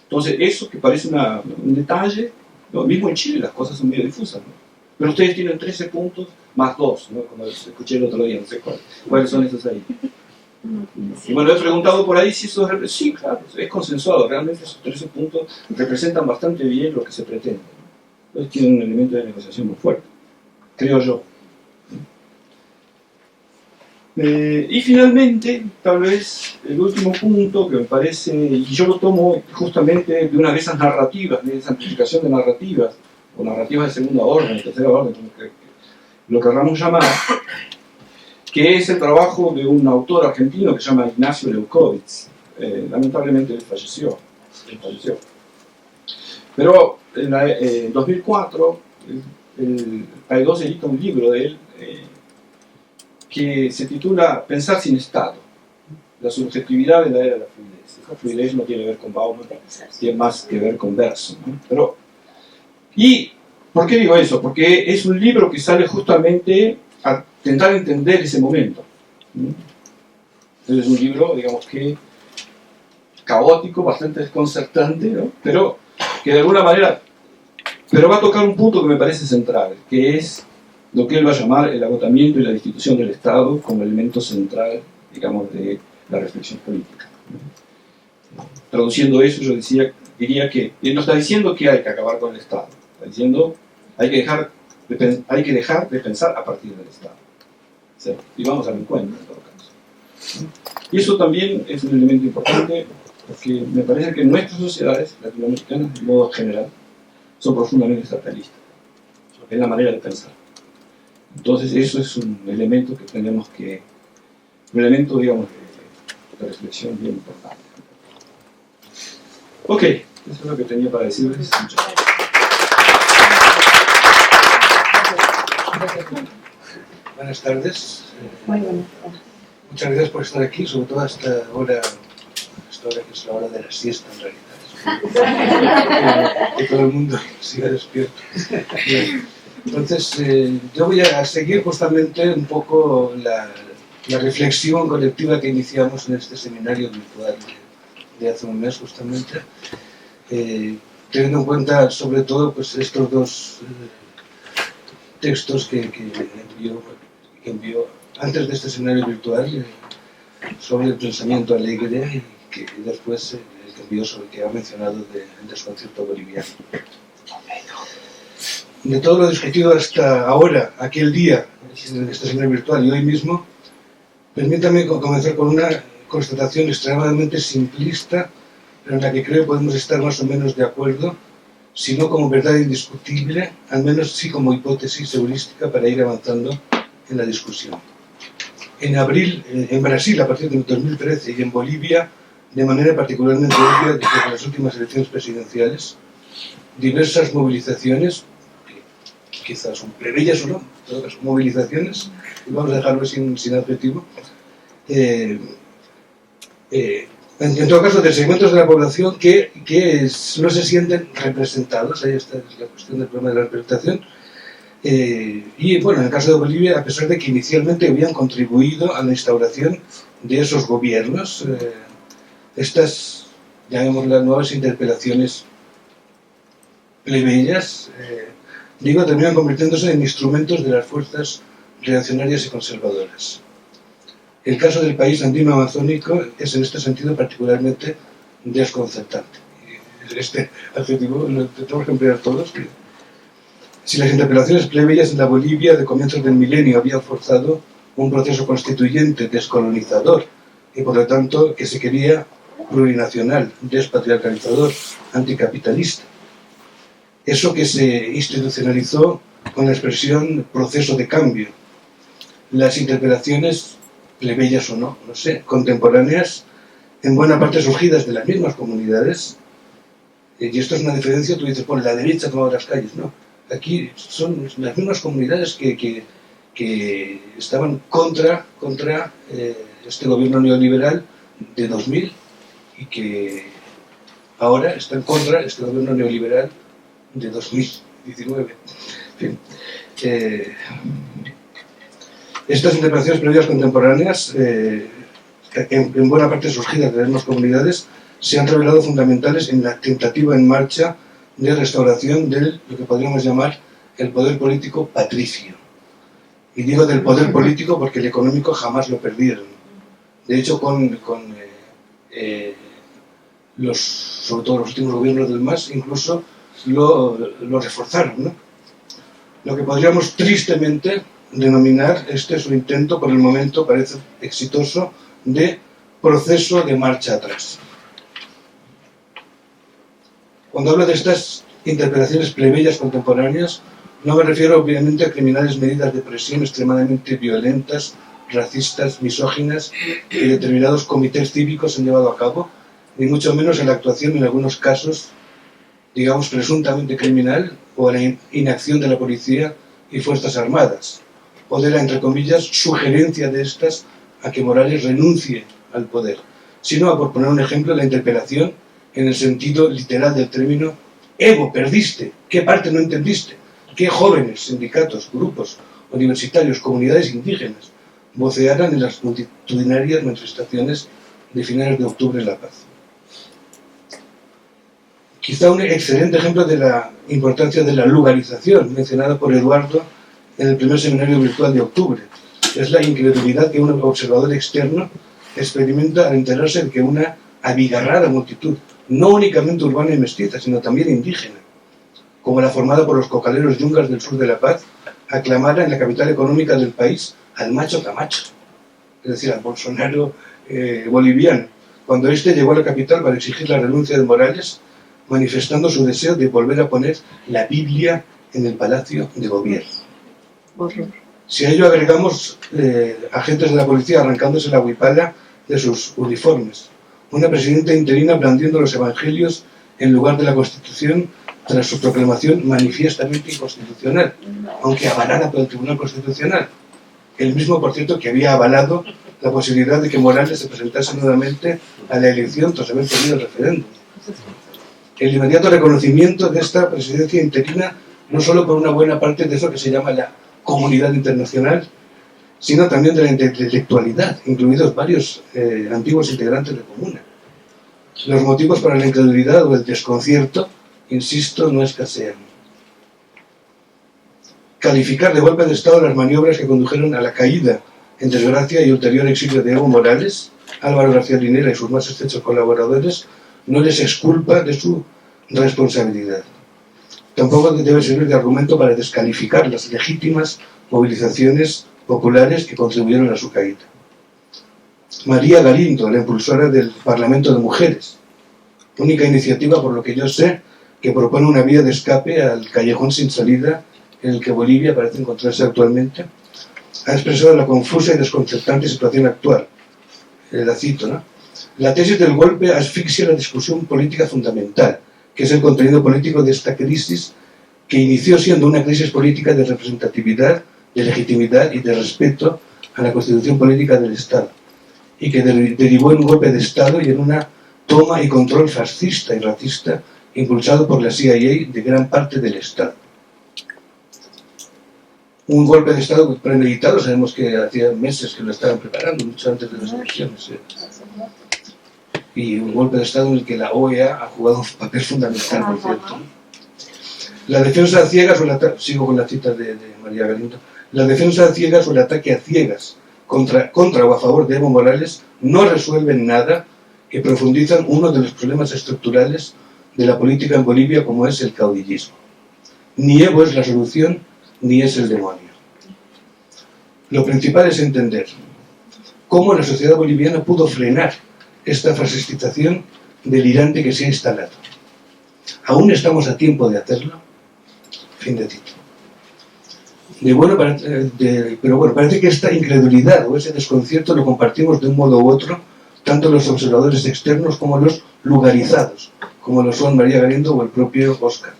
Entonces, eso que parece un detalle, lo mismo en Chile las cosas son medio difusas, ¿no? Pero ustedes tienen 13 puntos más 2, ¿no? Como escuché el otro día, no sé cuáles son esos ahí. Y bueno, he preguntado por ahí si eso es... Sí, claro, es consensuado, realmente esos 13 puntos representan bastante bien lo que se pretende, ¿no? Entonces tienen un elemento de negociación muy fuerte, creo yo. Y finalmente, tal vez el último punto que me parece, y yo lo tomo justamente de una de esas narrativas, de esa amplificación de narrativas, o narrativas de segunda orden, de tercera orden, como lo querramos llamar, que es el trabajo de un autor argentino que se llama Ignacio Leucovitz. Lamentablemente él falleció. Pero en 2004, Paidós edita un libro de él, que se titula Pensar sin Estado, la subjetividad en la era de la fluidez. Esa fluidez no tiene que ver con Bauman, tiene más que ver con Bergson, ¿no? ¿Y por qué digo eso? Porque es un libro que sale justamente a intentar entender ese momento, ¿no? Entonces es un libro, digamos que caótico, bastante desconcertante, ¿no? Pero que de alguna manera va a tocar un punto que me parece central, que es lo que él va a llamar el agotamiento y la destitución del Estado como elemento central, digamos, de la reflexión política. Traduciendo eso, yo diría que él no está diciendo que hay que acabar con el Estado, Está diciendo, hay que dejar de pensar a partir del Estado. ¿Sí? Y vamos al encuentro, en todo caso. Y eso también es un elemento importante, porque me parece que nuestras sociedades latinoamericanas, de modo general, son profundamente estatalistas. Es la manera de pensar. Entonces, eso es un elemento que tenemos que... un elemento, digamos, de reflexión bien importante. Ok, eso es lo que tenía para decirles. Muchas gracias. Buenas tardes. Muy buenas. Muchas gracias por estar aquí, sobre todo a esta hora que es la hora de la siesta en realidad. Que todo el mundo siga despierto. Bien. Entonces, yo voy a seguir justamente un poco la reflexión colectiva que iniciamos en este seminario virtual de hace un mes justamente, teniendo en cuenta sobre todo pues, estos dos textos que envió antes de este seminario virtual sobre el pensamiento alegre y que después el que envió sobre el que ha mencionado del desconcierto boliviano. De todo lo discutido hasta ahora, aquel día, en este seminario virtual y hoy mismo, permítame comenzar con una constatación extremadamente simplista, pero en la que creo que podemos estar más o menos de acuerdo, si no como verdad indiscutible, al menos sí como hipótesis heurística para ir avanzando en la discusión. En Brasil, a partir de 2013, y en Bolivia, de manera particularmente obvia desde las últimas elecciones presidenciales, diversas movilizaciones, que quizás son plebeyas o no, todas movilizaciones, y vamos a dejarlo sin adjetivo, en todo caso, de segmentos de la población que no se sienten representados. Ahí está la cuestión del problema de la representación. Y bueno, en el caso de Bolivia, a pesar de que inicialmente habían contribuido a la instauración de esos gobiernos, estas, llamémoslas, nuevas interpelaciones plebeyas, terminan convirtiéndose en instrumentos de las fuerzas reaccionarias y conservadoras. El caso del país andino amazónico es en este sentido particularmente desconcertante. Este adjetivo lo tenemos que emplear todos. Si las interpelaciones plebeyas en la Bolivia de comienzos del milenio habían forzado un proceso constituyente descolonizador y por lo tanto que se quería plurinacional, despatriarcalizador, anticapitalista, eso que se institucionalizó con la expresión proceso de cambio, las interpelaciones plebeyas o no, no sé, contemporáneas, en buena parte surgidas de las mismas comunidades, y esto es una diferencia, tú dices, por la derecha tomaba las calles, no, aquí son las mismas comunidades que estaban contra este gobierno neoliberal de 2000 y que ahora están contra este gobierno neoliberal de 2019. En fin, estas intervenciones previas contemporáneas, en buena parte surgidas de las mismas comunidades, se han revelado fundamentales en la tentativa en marcha de restauración de lo que podríamos llamar el poder político patricio. Y digo del poder político porque el económico jamás lo perdieron. De hecho, sobre todo los últimos gobiernos del MAS, incluso lo reforzaron, ¿no? Lo que podríamos tristemente denominar su intento, por el momento parece exitoso, de proceso de marcha atrás. Cuando hablo de estas interpelaciones plebeyas contemporáneas, no me refiero obviamente a criminales medidas de presión extremadamente violentas, racistas, misóginas que determinados comités cívicos han llevado a cabo, ni mucho menos a la actuación en algunos casos, digamos, presuntamente criminal, o a la inacción de la policía y fuerzas armadas, o de la, entre comillas, sugerencia de estas a que Morales renuncie al poder, sino a, por poner un ejemplo, la interpelación en el sentido literal del término: Evo, perdiste, ¿qué parte no entendiste? ¿Qué jóvenes, sindicatos, grupos, universitarios, comunidades indígenas vocearan en las multitudinarias manifestaciones de finales de octubre en La Paz? Quizá un excelente ejemplo de la importancia de la lugarización, mencionada por Eduardo en el primer seminario virtual de octubre, es la incredulidad que un observador externo experimenta al enterarse de que una abigarrada multitud, no únicamente urbana y mestiza, sino también indígena, como la formada por los cocaleros yungas del sur de La Paz, aclamara en la capital económica del país al macho Camacho, es decir, al Bolsonaro boliviano, cuando éste llegó a la capital para exigir la renuncia de Morales, manifestando su deseo de volver a poner la Biblia en el Palacio de Gobierno. Si a ello agregamos agentes de la policía arrancándose la huipala de sus uniformes, una presidenta interina blandiendo los evangelios en lugar de la Constitución tras su proclamación manifiestamente inconstitucional, aunque avalada por el Tribunal Constitucional, el mismo, por cierto, que había avalado la posibilidad de que Morales se presentase nuevamente a la elección tras haber perdido el referéndum. El inmediato reconocimiento de esta presidencia interina, no solo por una buena parte de eso que se llama la comunidad internacional, sino también de la intelectualidad, incluidos varios antiguos integrantes de Comuna. Los motivos para la incredulidad o el desconcierto, insisto, no escasean. Calificar de golpe de Estado las maniobras que condujeron a la caída, en desgracia y ulterior exilio de Evo Morales, Álvaro García Linera y sus más estrechos colaboradores, no les exculpa de su responsabilidad. Tampoco debe servir de argumento para descalificar las legítimas movilizaciones populares que contribuyeron a su caída. María Galindo, la impulsora del Parlamento de Mujeres, única iniciativa, por lo que yo sé, que propone una vía de escape al callejón sin salida en el que Bolivia parece encontrarse actualmente, ha expresado la confusa y desconcertante situación actual. La cito, ¿no? La tesis del golpe asfixia la discusión política fundamental, que es el contenido político de esta crisis, que inició siendo una crisis política de representatividad, de legitimidad y de respeto a la constitución política del Estado, y que derivó en un golpe de Estado y en una toma y control fascista y racista impulsado por la CIA de gran parte del Estado. Un golpe de Estado premeditado, sabemos que hacía meses que lo estaban preparando, mucho antes de las elecciones. Y un golpe de Estado en el que la OEA ha jugado un papel fundamental, por cierto. La defensa a ciegas, sigo con la cita de María Galindo, la defensa a ciegas o el ataque a ciegas contra o a favor de Evo Morales no resuelven nada que profundizan uno de los problemas estructurales de la política en Bolivia, como es el caudillismo. Ni Evo es la solución, ni es el demonio. Lo principal es entender cómo la sociedad boliviana pudo frenar esta fascistización delirante que se ha instalado. ¿Aún estamos a tiempo de hacerlo? Fin de cita. Pero bueno, parece que esta incredulidad o ese desconcierto lo compartimos de un modo u otro, tanto los observadores externos como los lugarizados, como lo son María Galindo o el propio Óscar.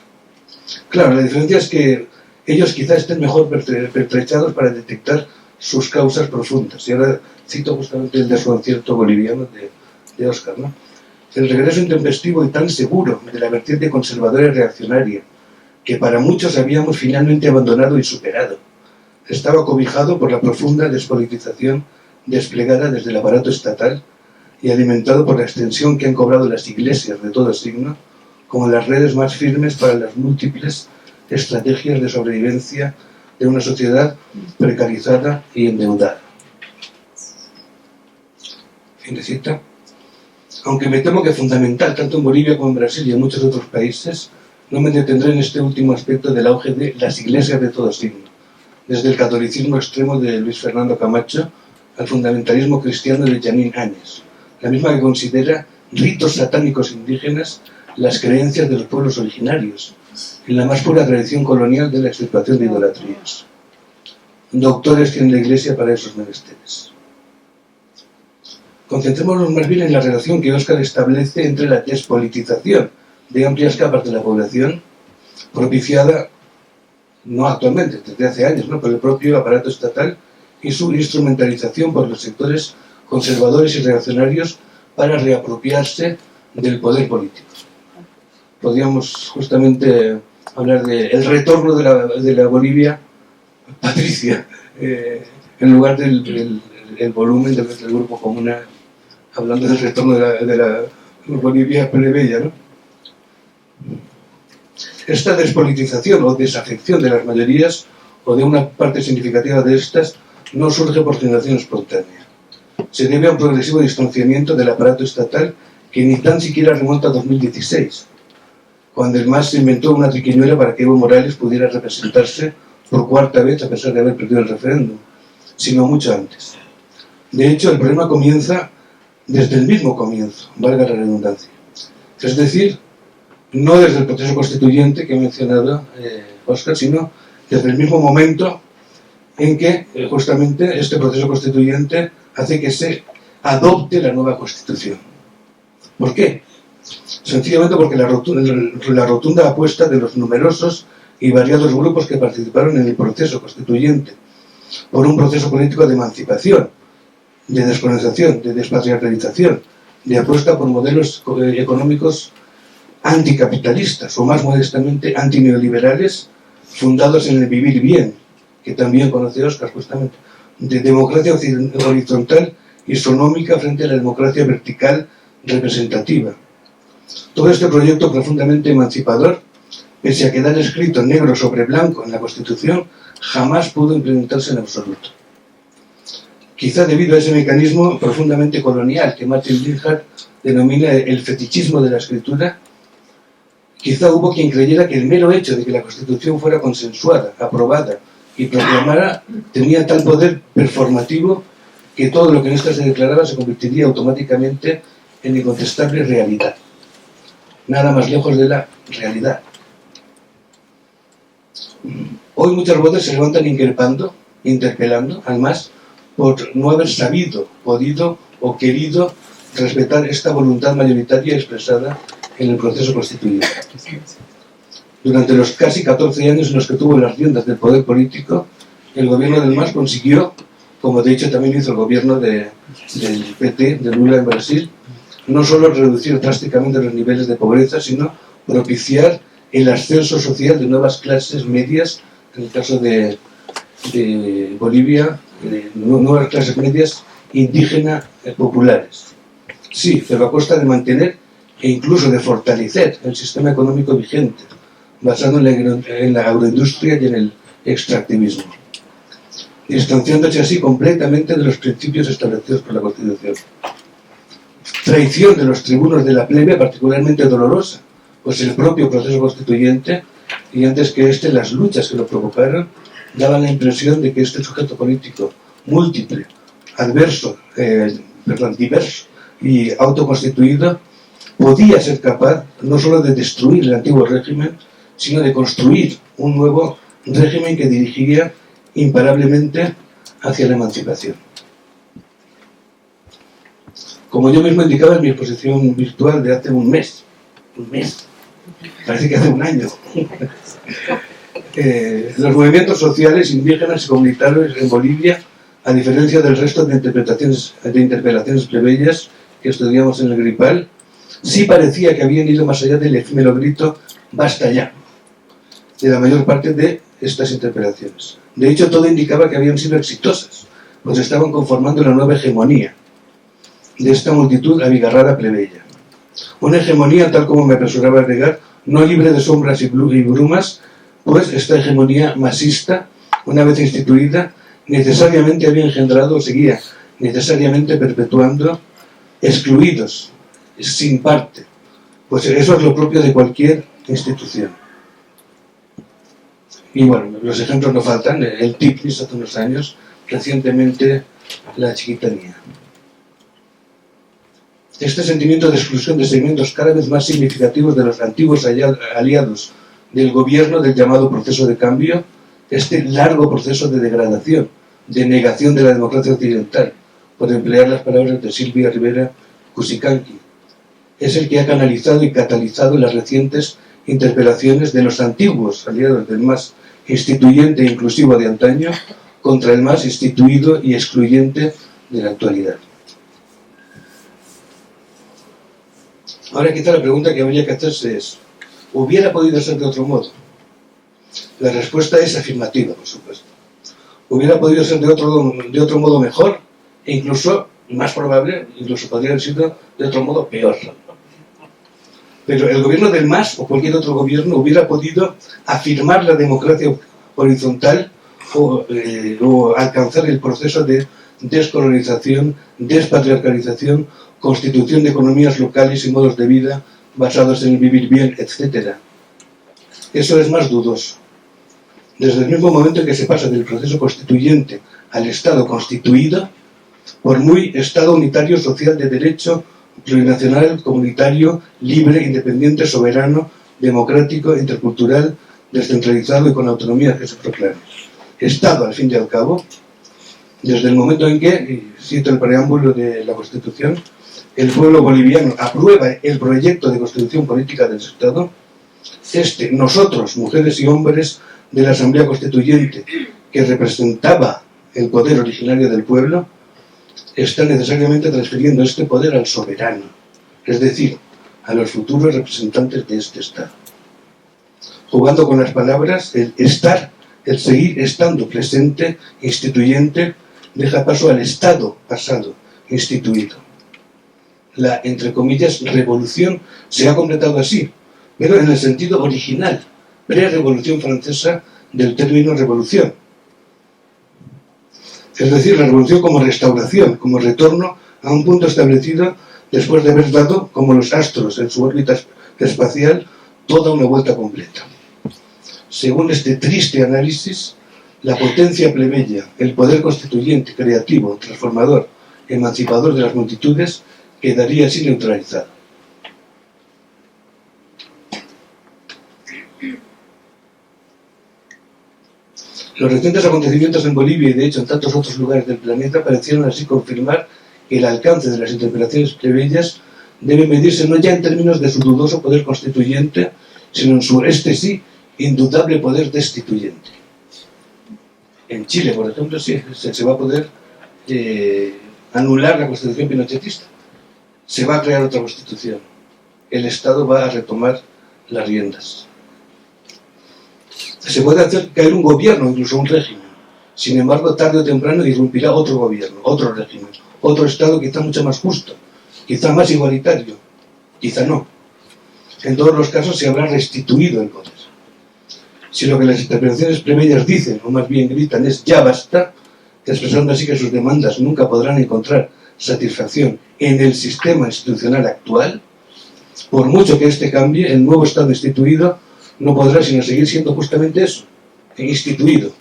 Claro, la diferencia es que ellos quizá estén mejor pertrechados para detectar sus causas profundas. Y ahora cito justamente el desconcierto boliviano de Óscar, ¿no? El regreso intempestivo y tan seguro de la vertiente conservadora y reaccionaria, que para muchos habíamos finalmente abandonado y superado, estaba cobijado por la profunda despolitización desplegada desde el aparato estatal y alimentado por la extensión que han cobrado las iglesias de todo signo, como las redes más firmes para las múltiples estrategias de sobrevivencia de una sociedad precarizada y endeudada. Fin de cita. Aunque me temo que es fundamental, tanto en Bolivia como en Brasil y en muchos otros países, no me detendré en este último aspecto del auge de las iglesias de todo signo, desde el catolicismo extremo de Luis Fernando Camacho al fundamentalismo cristiano de Janine Áñez, la misma que considera ritos satánicos indígenas las creencias de los pueblos originarios, en la más pura tradición colonial de la extirpación de idolatrías. Doctores tiene la Iglesia para esos menesteres. Concentrémonos más bien en la relación que Óscar establece entre la despolitización de amplias capas de la población, propiciada, no actualmente, desde hace años, ¿no?, por el propio aparato estatal, y su instrumentalización por los sectores conservadores y reaccionarios para reapropiarse del poder político. Podríamos justamente hablar del retorno de la Bolivia patricia, en lugar del volumen del grupo Comuna, hablando del retorno de la Bolivia plebeya, ¿no? Esta despolitización o desafección de las mayorías o de una parte significativa de estas no surge por generación espontánea. Se debe a un progresivo distanciamiento del aparato estatal que ni tan siquiera remonta a 2016, cuando el MAS se inventó una triquiñuela para que Evo Morales pudiera representarse por cuarta vez a pesar de haber perdido el referéndum, sino mucho antes. De hecho, el problema comienza desde el mismo comienzo, valga la redundancia. Es decir, no desde el proceso constituyente que ha mencionado Óscar, sino desde el mismo momento en que justamente este proceso constituyente hace que se adopte la nueva Constitución. ¿Por qué? Sencillamente porque la rotunda apuesta de los numerosos y variados grupos que participaron en el proceso constituyente por un proceso político de emancipación, de descolonización, de despatriarcalización, de apuesta por modelos económicos anticapitalistas o más modestamente antineoliberales fundados en el vivir bien, que también conoce Óscar justamente, de democracia horizontal y isonómica frente a la democracia vertical representativa. Todo este proyecto profundamente emancipador, pese a quedar escrito negro sobre blanco en la Constitución, jamás pudo implementarse en absoluto. Quizá debido a ese mecanismo profundamente colonial que Martin Linhart denomina el fetichismo de la escritura, quizá hubo quien creyera que el mero hecho de que la Constitución fuera consensuada, aprobada y proclamada tenía tal poder performativo que todo lo que en esta se declaraba se convertiría automáticamente en incontestable realidad. Nada más lejos de la realidad. Hoy muchas voces se levantan increpando, interpelando al MAS por no haber sabido, podido o querido respetar esta voluntad mayoritaria expresada en el proceso constituyente. Durante los casi 14 años en los que tuvo las riendas del poder político, el gobierno del MAS consiguió, como de hecho también hizo el gobierno del PT, de Lula en Brasil, no solo reducir drásticamente los niveles de pobreza, sino propiciar el ascenso social de nuevas clases medias, en el caso de Bolivia, nuevas clases medias indígenas populares. Sí, pero a costa de mantener e incluso de fortalecer el sistema económico vigente, basado en la agroindustria y en el extractivismo, distanciándose así completamente de los principios establecidos por la Constitución. Traición de los tribunos de la plebe particularmente dolorosa, pues el propio proceso constituyente, y antes que las luchas que lo provocaron, daban la impresión de que este sujeto político múltiple, diverso y autoconstituido, podía ser capaz no solo de destruir el antiguo régimen, sino de construir un nuevo régimen que dirigiría imparablemente hacia la emancipación. Como yo mismo indicaba en mi exposición virtual de hace un mes, parece que hace un año, los movimientos sociales, indígenas y comunitarios en Bolivia, a diferencia del resto de interpelaciones plebeyas que estudiamos en el Gripal, sí parecía que habían ido más allá del efímero grito «basta ya» de la mayor parte de estas interpelaciones. De hecho, todo indicaba que habían sido exitosas, pues estaban conformando la nueva hegemonía de esta multitud abigarrada plebeya. Una hegemonía, tal como me apresuraba a agregar, no libre de sombras y brumas, pues esta hegemonía masista, una vez instituida, necesariamente había engendrado o seguía necesariamente perpetuando excluidos, sin parte, pues eso es lo propio de cualquier institución. Y bueno, los ejemplos no faltan, el Tiflis hace unos años, recientemente la Chiquitanía. Este sentimiento de exclusión de segmentos cada vez más significativos de los antiguos aliados del gobierno del llamado proceso de cambio, este largo proceso de degradación, de negación de la democracia occidental, por emplear las palabras de Silvia Rivera Cusicanqui, es el que ha canalizado y catalizado las recientes interpelaciones de los antiguos aliados del MAS instituyente e inclusivo de antaño contra el MAS instituido y excluyente de la actualidad. Ahora quizá la pregunta que habría que hacerse es, ¿hubiera podido ser de otro modo? La respuesta es afirmativa, por supuesto. ¿Hubiera podido ser de otro modo mejor? E incluso, más probable, incluso podría haber sido de otro modo peor. Pero el gobierno del MAS o cualquier otro gobierno hubiera podido afirmar la democracia horizontal o alcanzar el proceso de descolonización, despatriarcalización, constitución de economías locales y modos de vida basados en el vivir bien, etc. eso es más dudoso. Desde el mismo momento en que se pasa del proceso constituyente al Estado constituido, por muy Estado unitario, social, de derecho, plurinacional, comunitario, libre, independiente, soberano, democrático, intercultural, descentralizado y con autonomía que se proclame. Estado, al fin y al cabo, desde el momento en que, y cito el preámbulo de la Constitución, el pueblo boliviano aprueba el proyecto de Constitución Política del Estado, nosotros, mujeres y hombres de la Asamblea Constituyente, que representaba el poder originario del pueblo, está necesariamente transfiriendo este poder al soberano, es decir, a los futuros representantes de este Estado. Jugando con las palabras, el estar, el seguir estando presente, instituyente, deja paso al Estado pasado, instituido. La, entre comillas, revolución se ha completado así, pero en el sentido original, pre-revolución francesa del término revolución. Es decir, la revolución como restauración, como retorno a un punto establecido después de haber dado, como los astros en su órbita espacial, toda una vuelta completa. Según este triste análisis, la potencia plebeya, el poder constituyente, creativo, transformador, emancipador de las multitudes, quedaría así neutralizado. Los recientes acontecimientos en Bolivia y de hecho en tantos otros lugares del planeta parecieron así confirmar que el alcance de las interpelaciones plebeyas debe medirse no ya en términos de su dudoso poder constituyente, sino en su, sí, indudable poder destituyente. En Chile, por ejemplo, sí, se va a poder anular la constitución pinochetista. Se va a crear otra constitución. El Estado va a retomar las riendas. Se puede hacer caer un gobierno, incluso un régimen. Sin embargo, tarde o temprano irrumpirá otro gobierno, otro régimen, otro Estado quizá mucho más justo, quizá más igualitario, quizá no. En todos los casos se habrá restituido el poder. Si lo que las interpretaciones plebeyas dicen, o más bien gritan, es ya basta, expresando así que sus demandas nunca podrán encontrar satisfacción en el sistema institucional actual, por mucho que éste cambie, el nuevo Estado instituido no podrá sino seguir siendo justamente eso, instituido.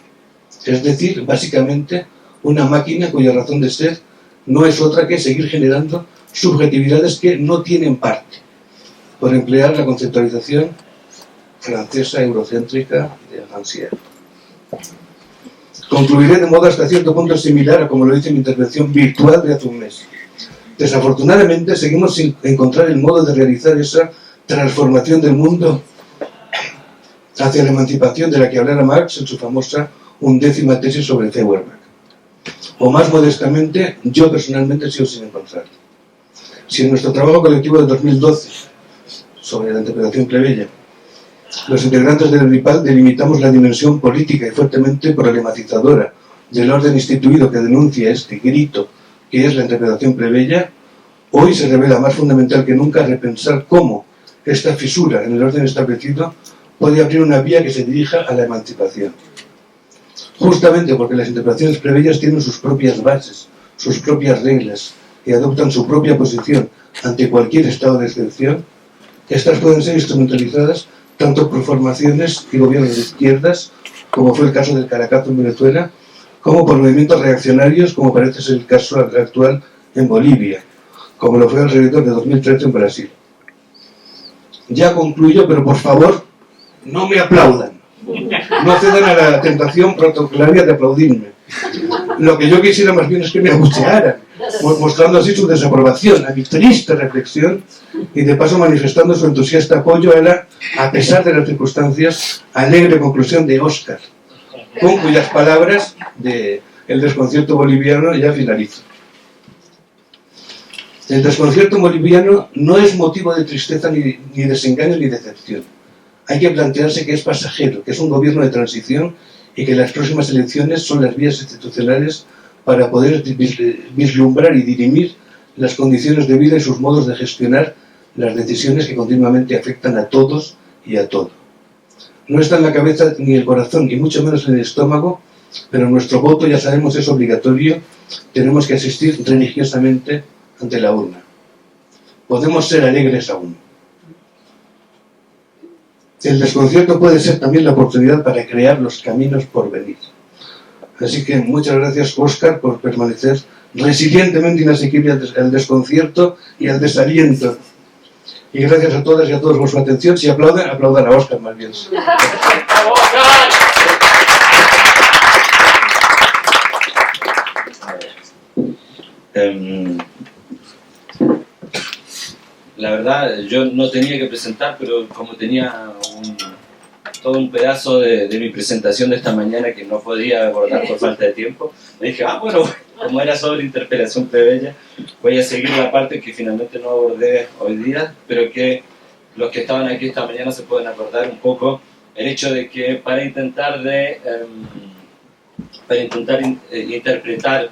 Es decir, básicamente, una máquina cuya razón de ser no es otra que seguir generando subjetividades que no tienen parte, por emplear la conceptualización francesa eurocéntrica de Rancière. Concluiré de modo hasta cierto punto similar a como lo hice en mi intervención virtual de hace un mes. Desafortunadamente, seguimos sin encontrar el modo de realizar esa transformación del mundo hacia la emancipación de la que hablara Marx en su famosa 11ª tesis sobre Feuerbach. O más modestamente, yo personalmente sigo sin encontrarlo. Si en nuestro trabajo colectivo de 2012 sobre la interpretación plebeya, los integrantes del RIPAL delimitamos la dimensión política y fuertemente problematizadora del orden instituido que denuncia este grito que es la interpretación plebeya, hoy se revela más fundamental que nunca repensar cómo esta fisura en el orden establecido puede abrir una vía que se dirija a la emancipación. Justamente porque las interpretaciones plebeyas tienen sus propias bases, sus propias reglas y adoptan su propia posición ante cualquier estado de excepción, estas pueden ser instrumentalizadas tanto por formaciones y gobiernos de izquierdas, como fue el caso del Caracazo en Venezuela, como por movimientos reaccionarios, como parece ser el caso actual en Bolivia, como lo fue alrededor de 2013 en Brasil. Ya concluyo, pero por favor, no me aplaudan. No cedan a la tentación protocolaria de aplaudirme. Lo que yo quisiera más bien es que me abuchearan, mostrando así su desaprobación, a mi triste reflexión, y de paso manifestando su entusiasta apoyo a la, a pesar de las circunstancias, alegre conclusión de Oscar, con cuyas palabras de el desconcierto boliviano ya finalizo. El desconcierto boliviano no es motivo de tristeza ni desengaño ni decepción. Hay que plantearse que es pasajero, que es un gobierno de transición y que las próximas elecciones son las vías institucionales para poder vislumbrar y dirimir las condiciones de vida y sus modos de gestionar las decisiones que continuamente afectan a todos y a todo. No está en la cabeza ni el corazón, y mucho menos en el estómago, pero nuestro voto, ya sabemos, es obligatorio. Tenemos que asistir religiosamente ante la urna. Podemos ser alegres aún. el desconcierto puede ser también la oportunidad para crear los caminos por venir. Así que muchas gracias, Óscar, por permanecer resilientemente inasequible al desconcierto y al desaliento. Y gracias a todas y a todos por su atención. Si aplaudan, aplaudan a Óscar más bien. La verdad, yo no tenía que presentar, pero como tenía todo un pedazo de mi presentación de esta mañana que no podía abordar por falta de tiempo, me dije, bueno, como era sobre interpelación plebeya, voy a seguir la parte que finalmente no abordé hoy día, pero que los que estaban aquí esta mañana se pueden acordar un poco el hecho de que para intentar interpretar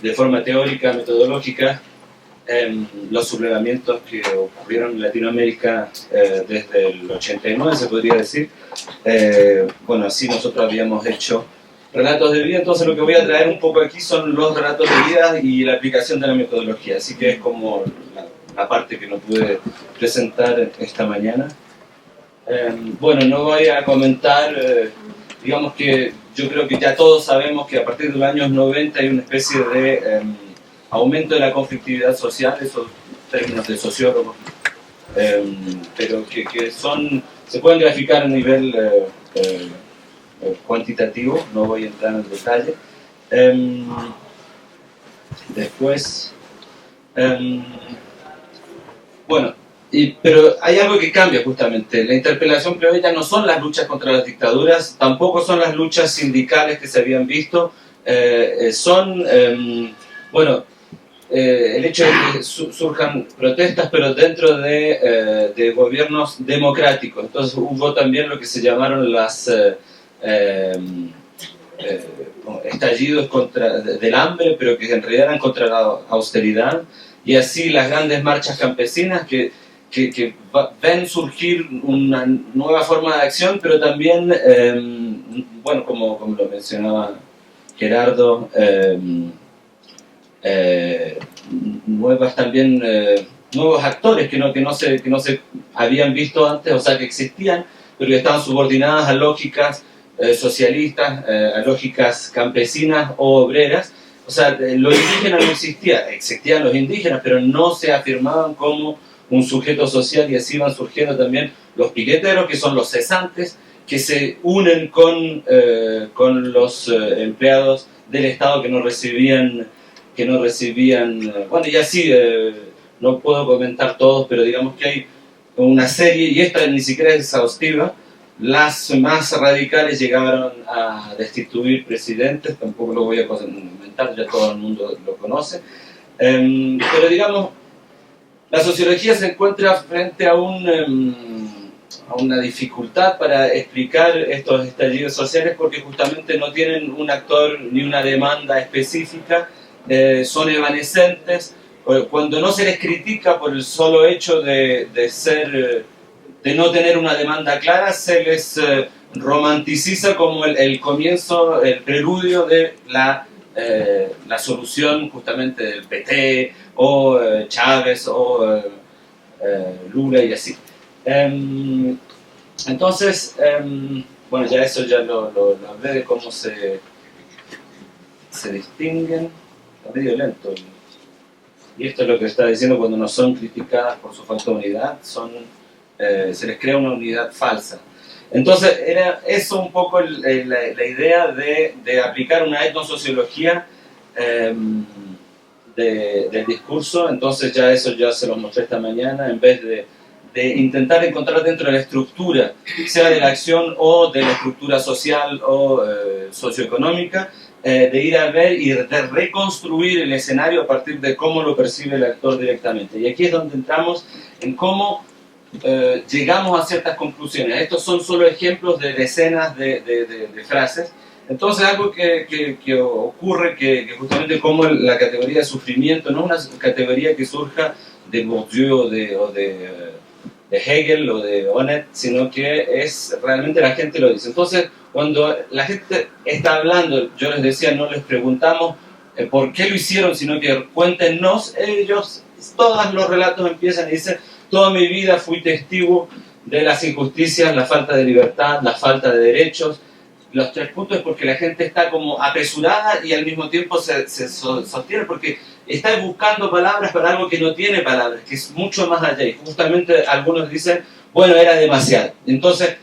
de forma teórica, metodológica, los sublevamientos que ocurrieron en Latinoamérica desde el 89, se podría decir. Bueno, así nosotros habíamos hecho relatos de vida, entonces lo que voy a traer un poco aquí son los relatos de vida y la aplicación de la metodología, así que es como la parte que no pude presentar esta mañana. Bueno, no voy a comentar, digamos que yo creo que ya todos sabemos que a partir de los años 90 hay una especie de aumento de la conflictividad social, esos términos de sociólogos, pero que se pueden graficar a nivel cuantitativo, no voy a entrar en detalle. Después, bueno, pero hay algo que cambia justamente. La interpelación plebeya no son las luchas contra las dictaduras, tampoco son las luchas sindicales que se habían visto, bueno, el hecho de que surjan protestas, pero dentro de gobiernos democráticos. Entonces hubo también lo que se llamaron las estallidos del hambre, pero que en realidad eran contra la austeridad, y así las grandes marchas campesinas que ven surgir una nueva forma de acción, pero también, bueno, como lo mencionaba Gerardo, nuevos actores que no se habían visto antes, o sea, que existían, pero que estaban subordinadas a lógicas socialistas, a lógicas campesinas o obreras. O sea, lo indígena no existían los indígenas, pero no se afirmaban como un sujeto social, y así van surgiendo también los piqueteros, que son los cesantes, que se unen con los empleados del Estado que no recibían, bueno, y así, no puedo comentar todos, pero digamos que hay una serie, y esta ni siquiera es exhaustiva. Las más radicales llegaron a destituir presidentes, tampoco lo voy a comentar, ya todo el mundo lo conoce, pero digamos, la sociología se encuentra frente a una dificultad para explicar estos estallidos sociales, porque justamente no tienen un actor ni una demanda específica, son evanescentes. Cuando no se les critica por el solo hecho de no tener una demanda clara, se les romanticiza como el comienzo, el preludio de la solución justamente del PT o Chávez o Lula y así. Entonces, bueno, ya eso ya lo hablé de cómo se distinguen. Está medio lento. Y esto es lo que está diciendo: cuando no son criticadas por su falta de unidad, se les crea una unidad falsa. Entonces, era eso un poco la idea de aplicar una etnosociología del discurso. Entonces, ya eso ya se lo mostré esta mañana, en vez de intentar encontrar dentro de la estructura, sea de la acción o de la estructura social o socioeconómica, de ir a ver y de reconstruir el escenario a partir de cómo lo percibe el actor directamente. Y aquí es donde entramos en cómo llegamos a ciertas conclusiones. Estos son solo ejemplos de decenas de frases. Entonces, algo que ocurre, que justamente como la categoría de sufrimiento no es una categoría que surja de Bourdieu o de Hegel o de Onet, sino que es realmente la gente lo dice. Entonces, cuando la gente está hablando, yo les decía, no les preguntamos por qué lo hicieron, sino que cuéntenos. Ellos, todos los relatos empiezan y dicen: toda mi vida fui testigo de las injusticias, la falta de libertad, la falta de derechos. Los 3 puntos es porque la gente está como apresurada y al mismo tiempo se sostiene porque está buscando palabras para algo que no tiene palabras, que es mucho más allá. Y justamente algunos dicen, bueno, era demasiado. Entonces,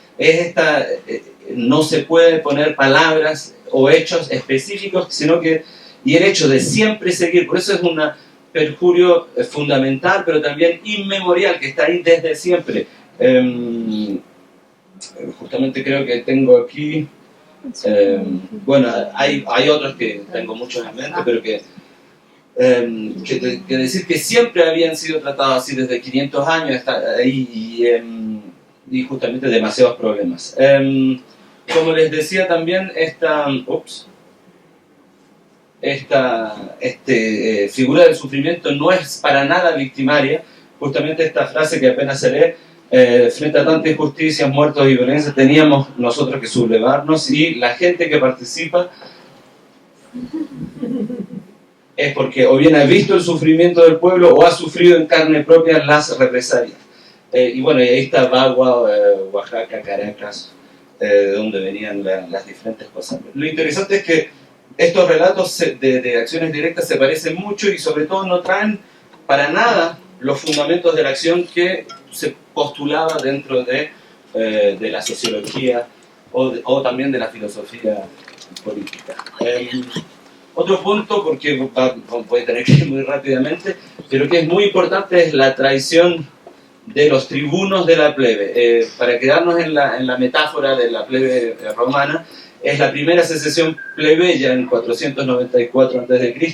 no se puede poner palabras o hechos específicos, sino que, y el hecho de siempre seguir, por eso es un perjurio fundamental, pero también inmemorial, que está ahí desde siempre. Justamente creo que tengo aquí, bueno, hay otros que tengo muchos en mente, pero que decir que siempre habían sido tratados así desde 500 años hasta ahí, y justamente demasiados problemas. Como les decía también, esta figura del sufrimiento no es para nada victimaria. Justamente esta frase que apenas se lee, frente a tanta injusticia, muertos y violencia, teníamos nosotros que sublevarnos, y la gente que participa es porque o bien ha visto el sufrimiento del pueblo o ha sufrido en carne propia las represalias. Y bueno, ahí está Bagua, Oaxaca, Caracas, de donde venían las diferentes cosas. Lo interesante es que estos relatos de acciones directas se parecen mucho y sobre todo no traen para nada los fundamentos de la acción que se postulaba dentro de la sociología o también de la filosofía política. Otro punto, porque voy a tener que ir muy rápidamente, pero que es muy importante, es la traición de los tribunos de la plebe. Para quedarnos en la metáfora de la plebe romana, es la primera secesión plebeya en 494 a.C.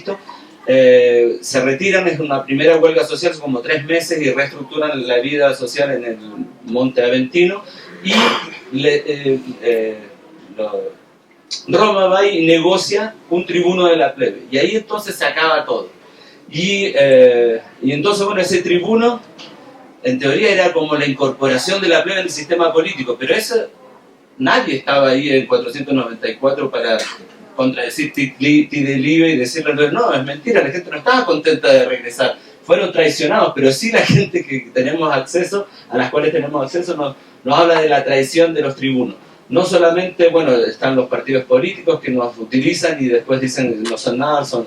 Se retiran, es una primera huelga social, son como 3 meses, y reestructuran la vida social en el Monte Aventino, y Roma va y negocia un tribuno de la plebe, y ahí entonces se acaba todo. Y entonces, bueno, ese tribuno en teoría era como la incorporación de la plebe en el sistema político, pero eso nadie estaba ahí en 494 para contradecir Tidelive y decirle, no, es mentira, la gente no estaba contenta de regresar, fueron traicionados, pero sí la gente que tenemos acceso, a las cuales tenemos acceso, nos habla de la traición de los tribunos. No solamente, bueno, están los partidos políticos que nos utilizan y después dicen no son nada, son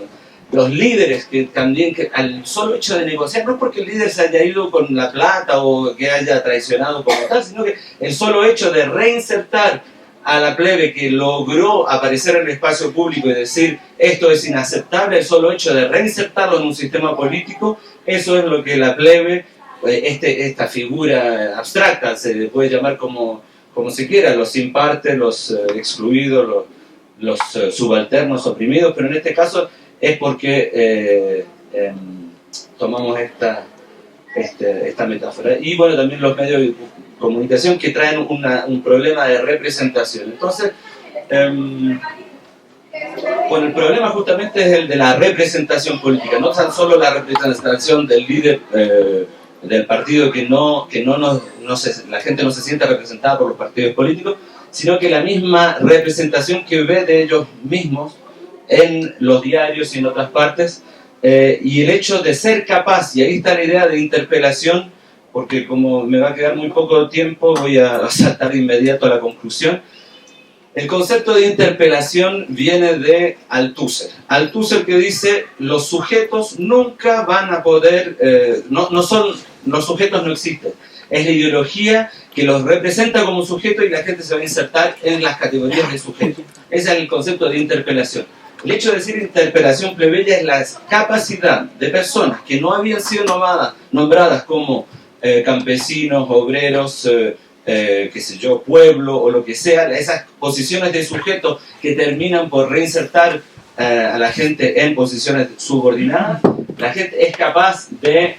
los líderes que también, que al solo hecho de negociar, no es porque el líder se haya ido con la plata o que haya traicionado como tal, sino que el solo hecho de reinsertar a la plebe que logró aparecer en el espacio público y decir esto es inaceptable, el solo hecho de reinsertarlo en un sistema político, eso es lo que la plebe, esta figura abstracta, se le puede llamar como se quiera, los sin parte, los excluidos, los subalternos, oprimidos, pero en este caso es porque tomamos esta metáfora. Y bueno, también los medios de comunicación que traen un problema de representación. Entonces, bueno, el problema justamente es el de la representación política, no tan solo la representación del líder del partido la gente no se siente representada por los partidos políticos, sino que la misma representación que ve de ellos mismos en los diarios y en otras partes, y el hecho de ser capaz, y ahí está la idea de interpelación, porque como me va a quedar muy poco tiempo, voy a saltar de inmediato a la conclusión. El concepto de interpelación viene de Althusser. Althusser, que dice, los sujetos nunca van a poder, los sujetos no existen. Es la ideología que los representa como sujeto y la gente se va a insertar en las categorías de sujeto. Ese es el concepto de interpelación. El hecho de decir interpelación plebeya es la capacidad de personas que no habían sido nombradas como campesinos, obreros, qué sé yo, pueblo o lo que sea, esas posiciones de sujeto que terminan por reinsertar a la gente en posiciones subordinadas. La gente es capaz de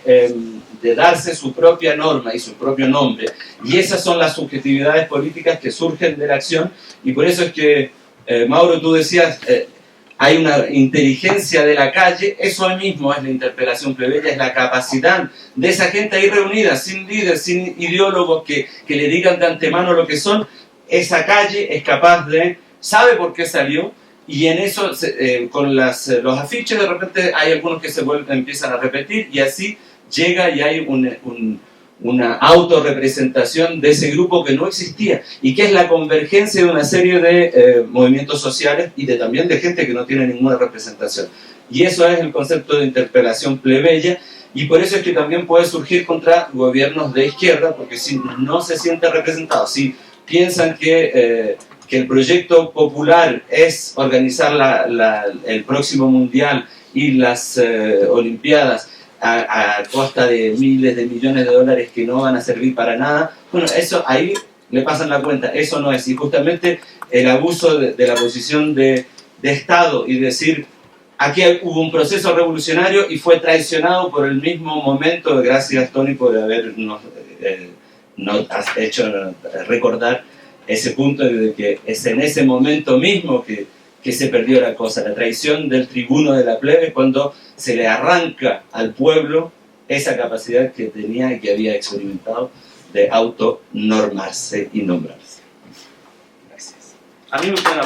darse su propia norma y su propio nombre, y esas son las subjetividades políticas que surgen de la acción. Y por eso es que, Mauro, tú decías, hay una inteligencia de la calle. Eso mismo es la interpelación plebeya, es la capacidad de esa gente ahí reunida, sin líderes, sin ideólogos que le digan de antemano lo que son. Esa calle es capaz sabe por qué salió, y en eso, con los afiches, de repente hay algunos que empiezan a repetir, y así llega y hay una autorrepresentación de ese grupo que no existía y que es la convergencia de una serie de movimientos sociales y también de gente que no tiene ninguna representación. Y eso es el concepto de interpelación plebeya, y por eso es que también puede surgir contra gobiernos de izquierda, porque si no se sienten representados, si piensan que el proyecto popular es organizar el próximo mundial y las Olimpiadas a costa de miles de millones de dólares que no van a servir para nada, bueno, eso ahí le pasan la cuenta, eso no es. Y justamente el abuso de la posición de Estado y decir, aquí hubo un proceso revolucionario y fue traicionado por el mismo momento. Gracias, Tony, por habernos hecho recordar ese punto de que es en ese momento mismo que se perdió la cosa, la traición del tribuno de la plebe, cuando se le arranca al pueblo esa capacidad que tenía y que había experimentado de autonormarse y nombrarse. Gracias. A mí me gusta la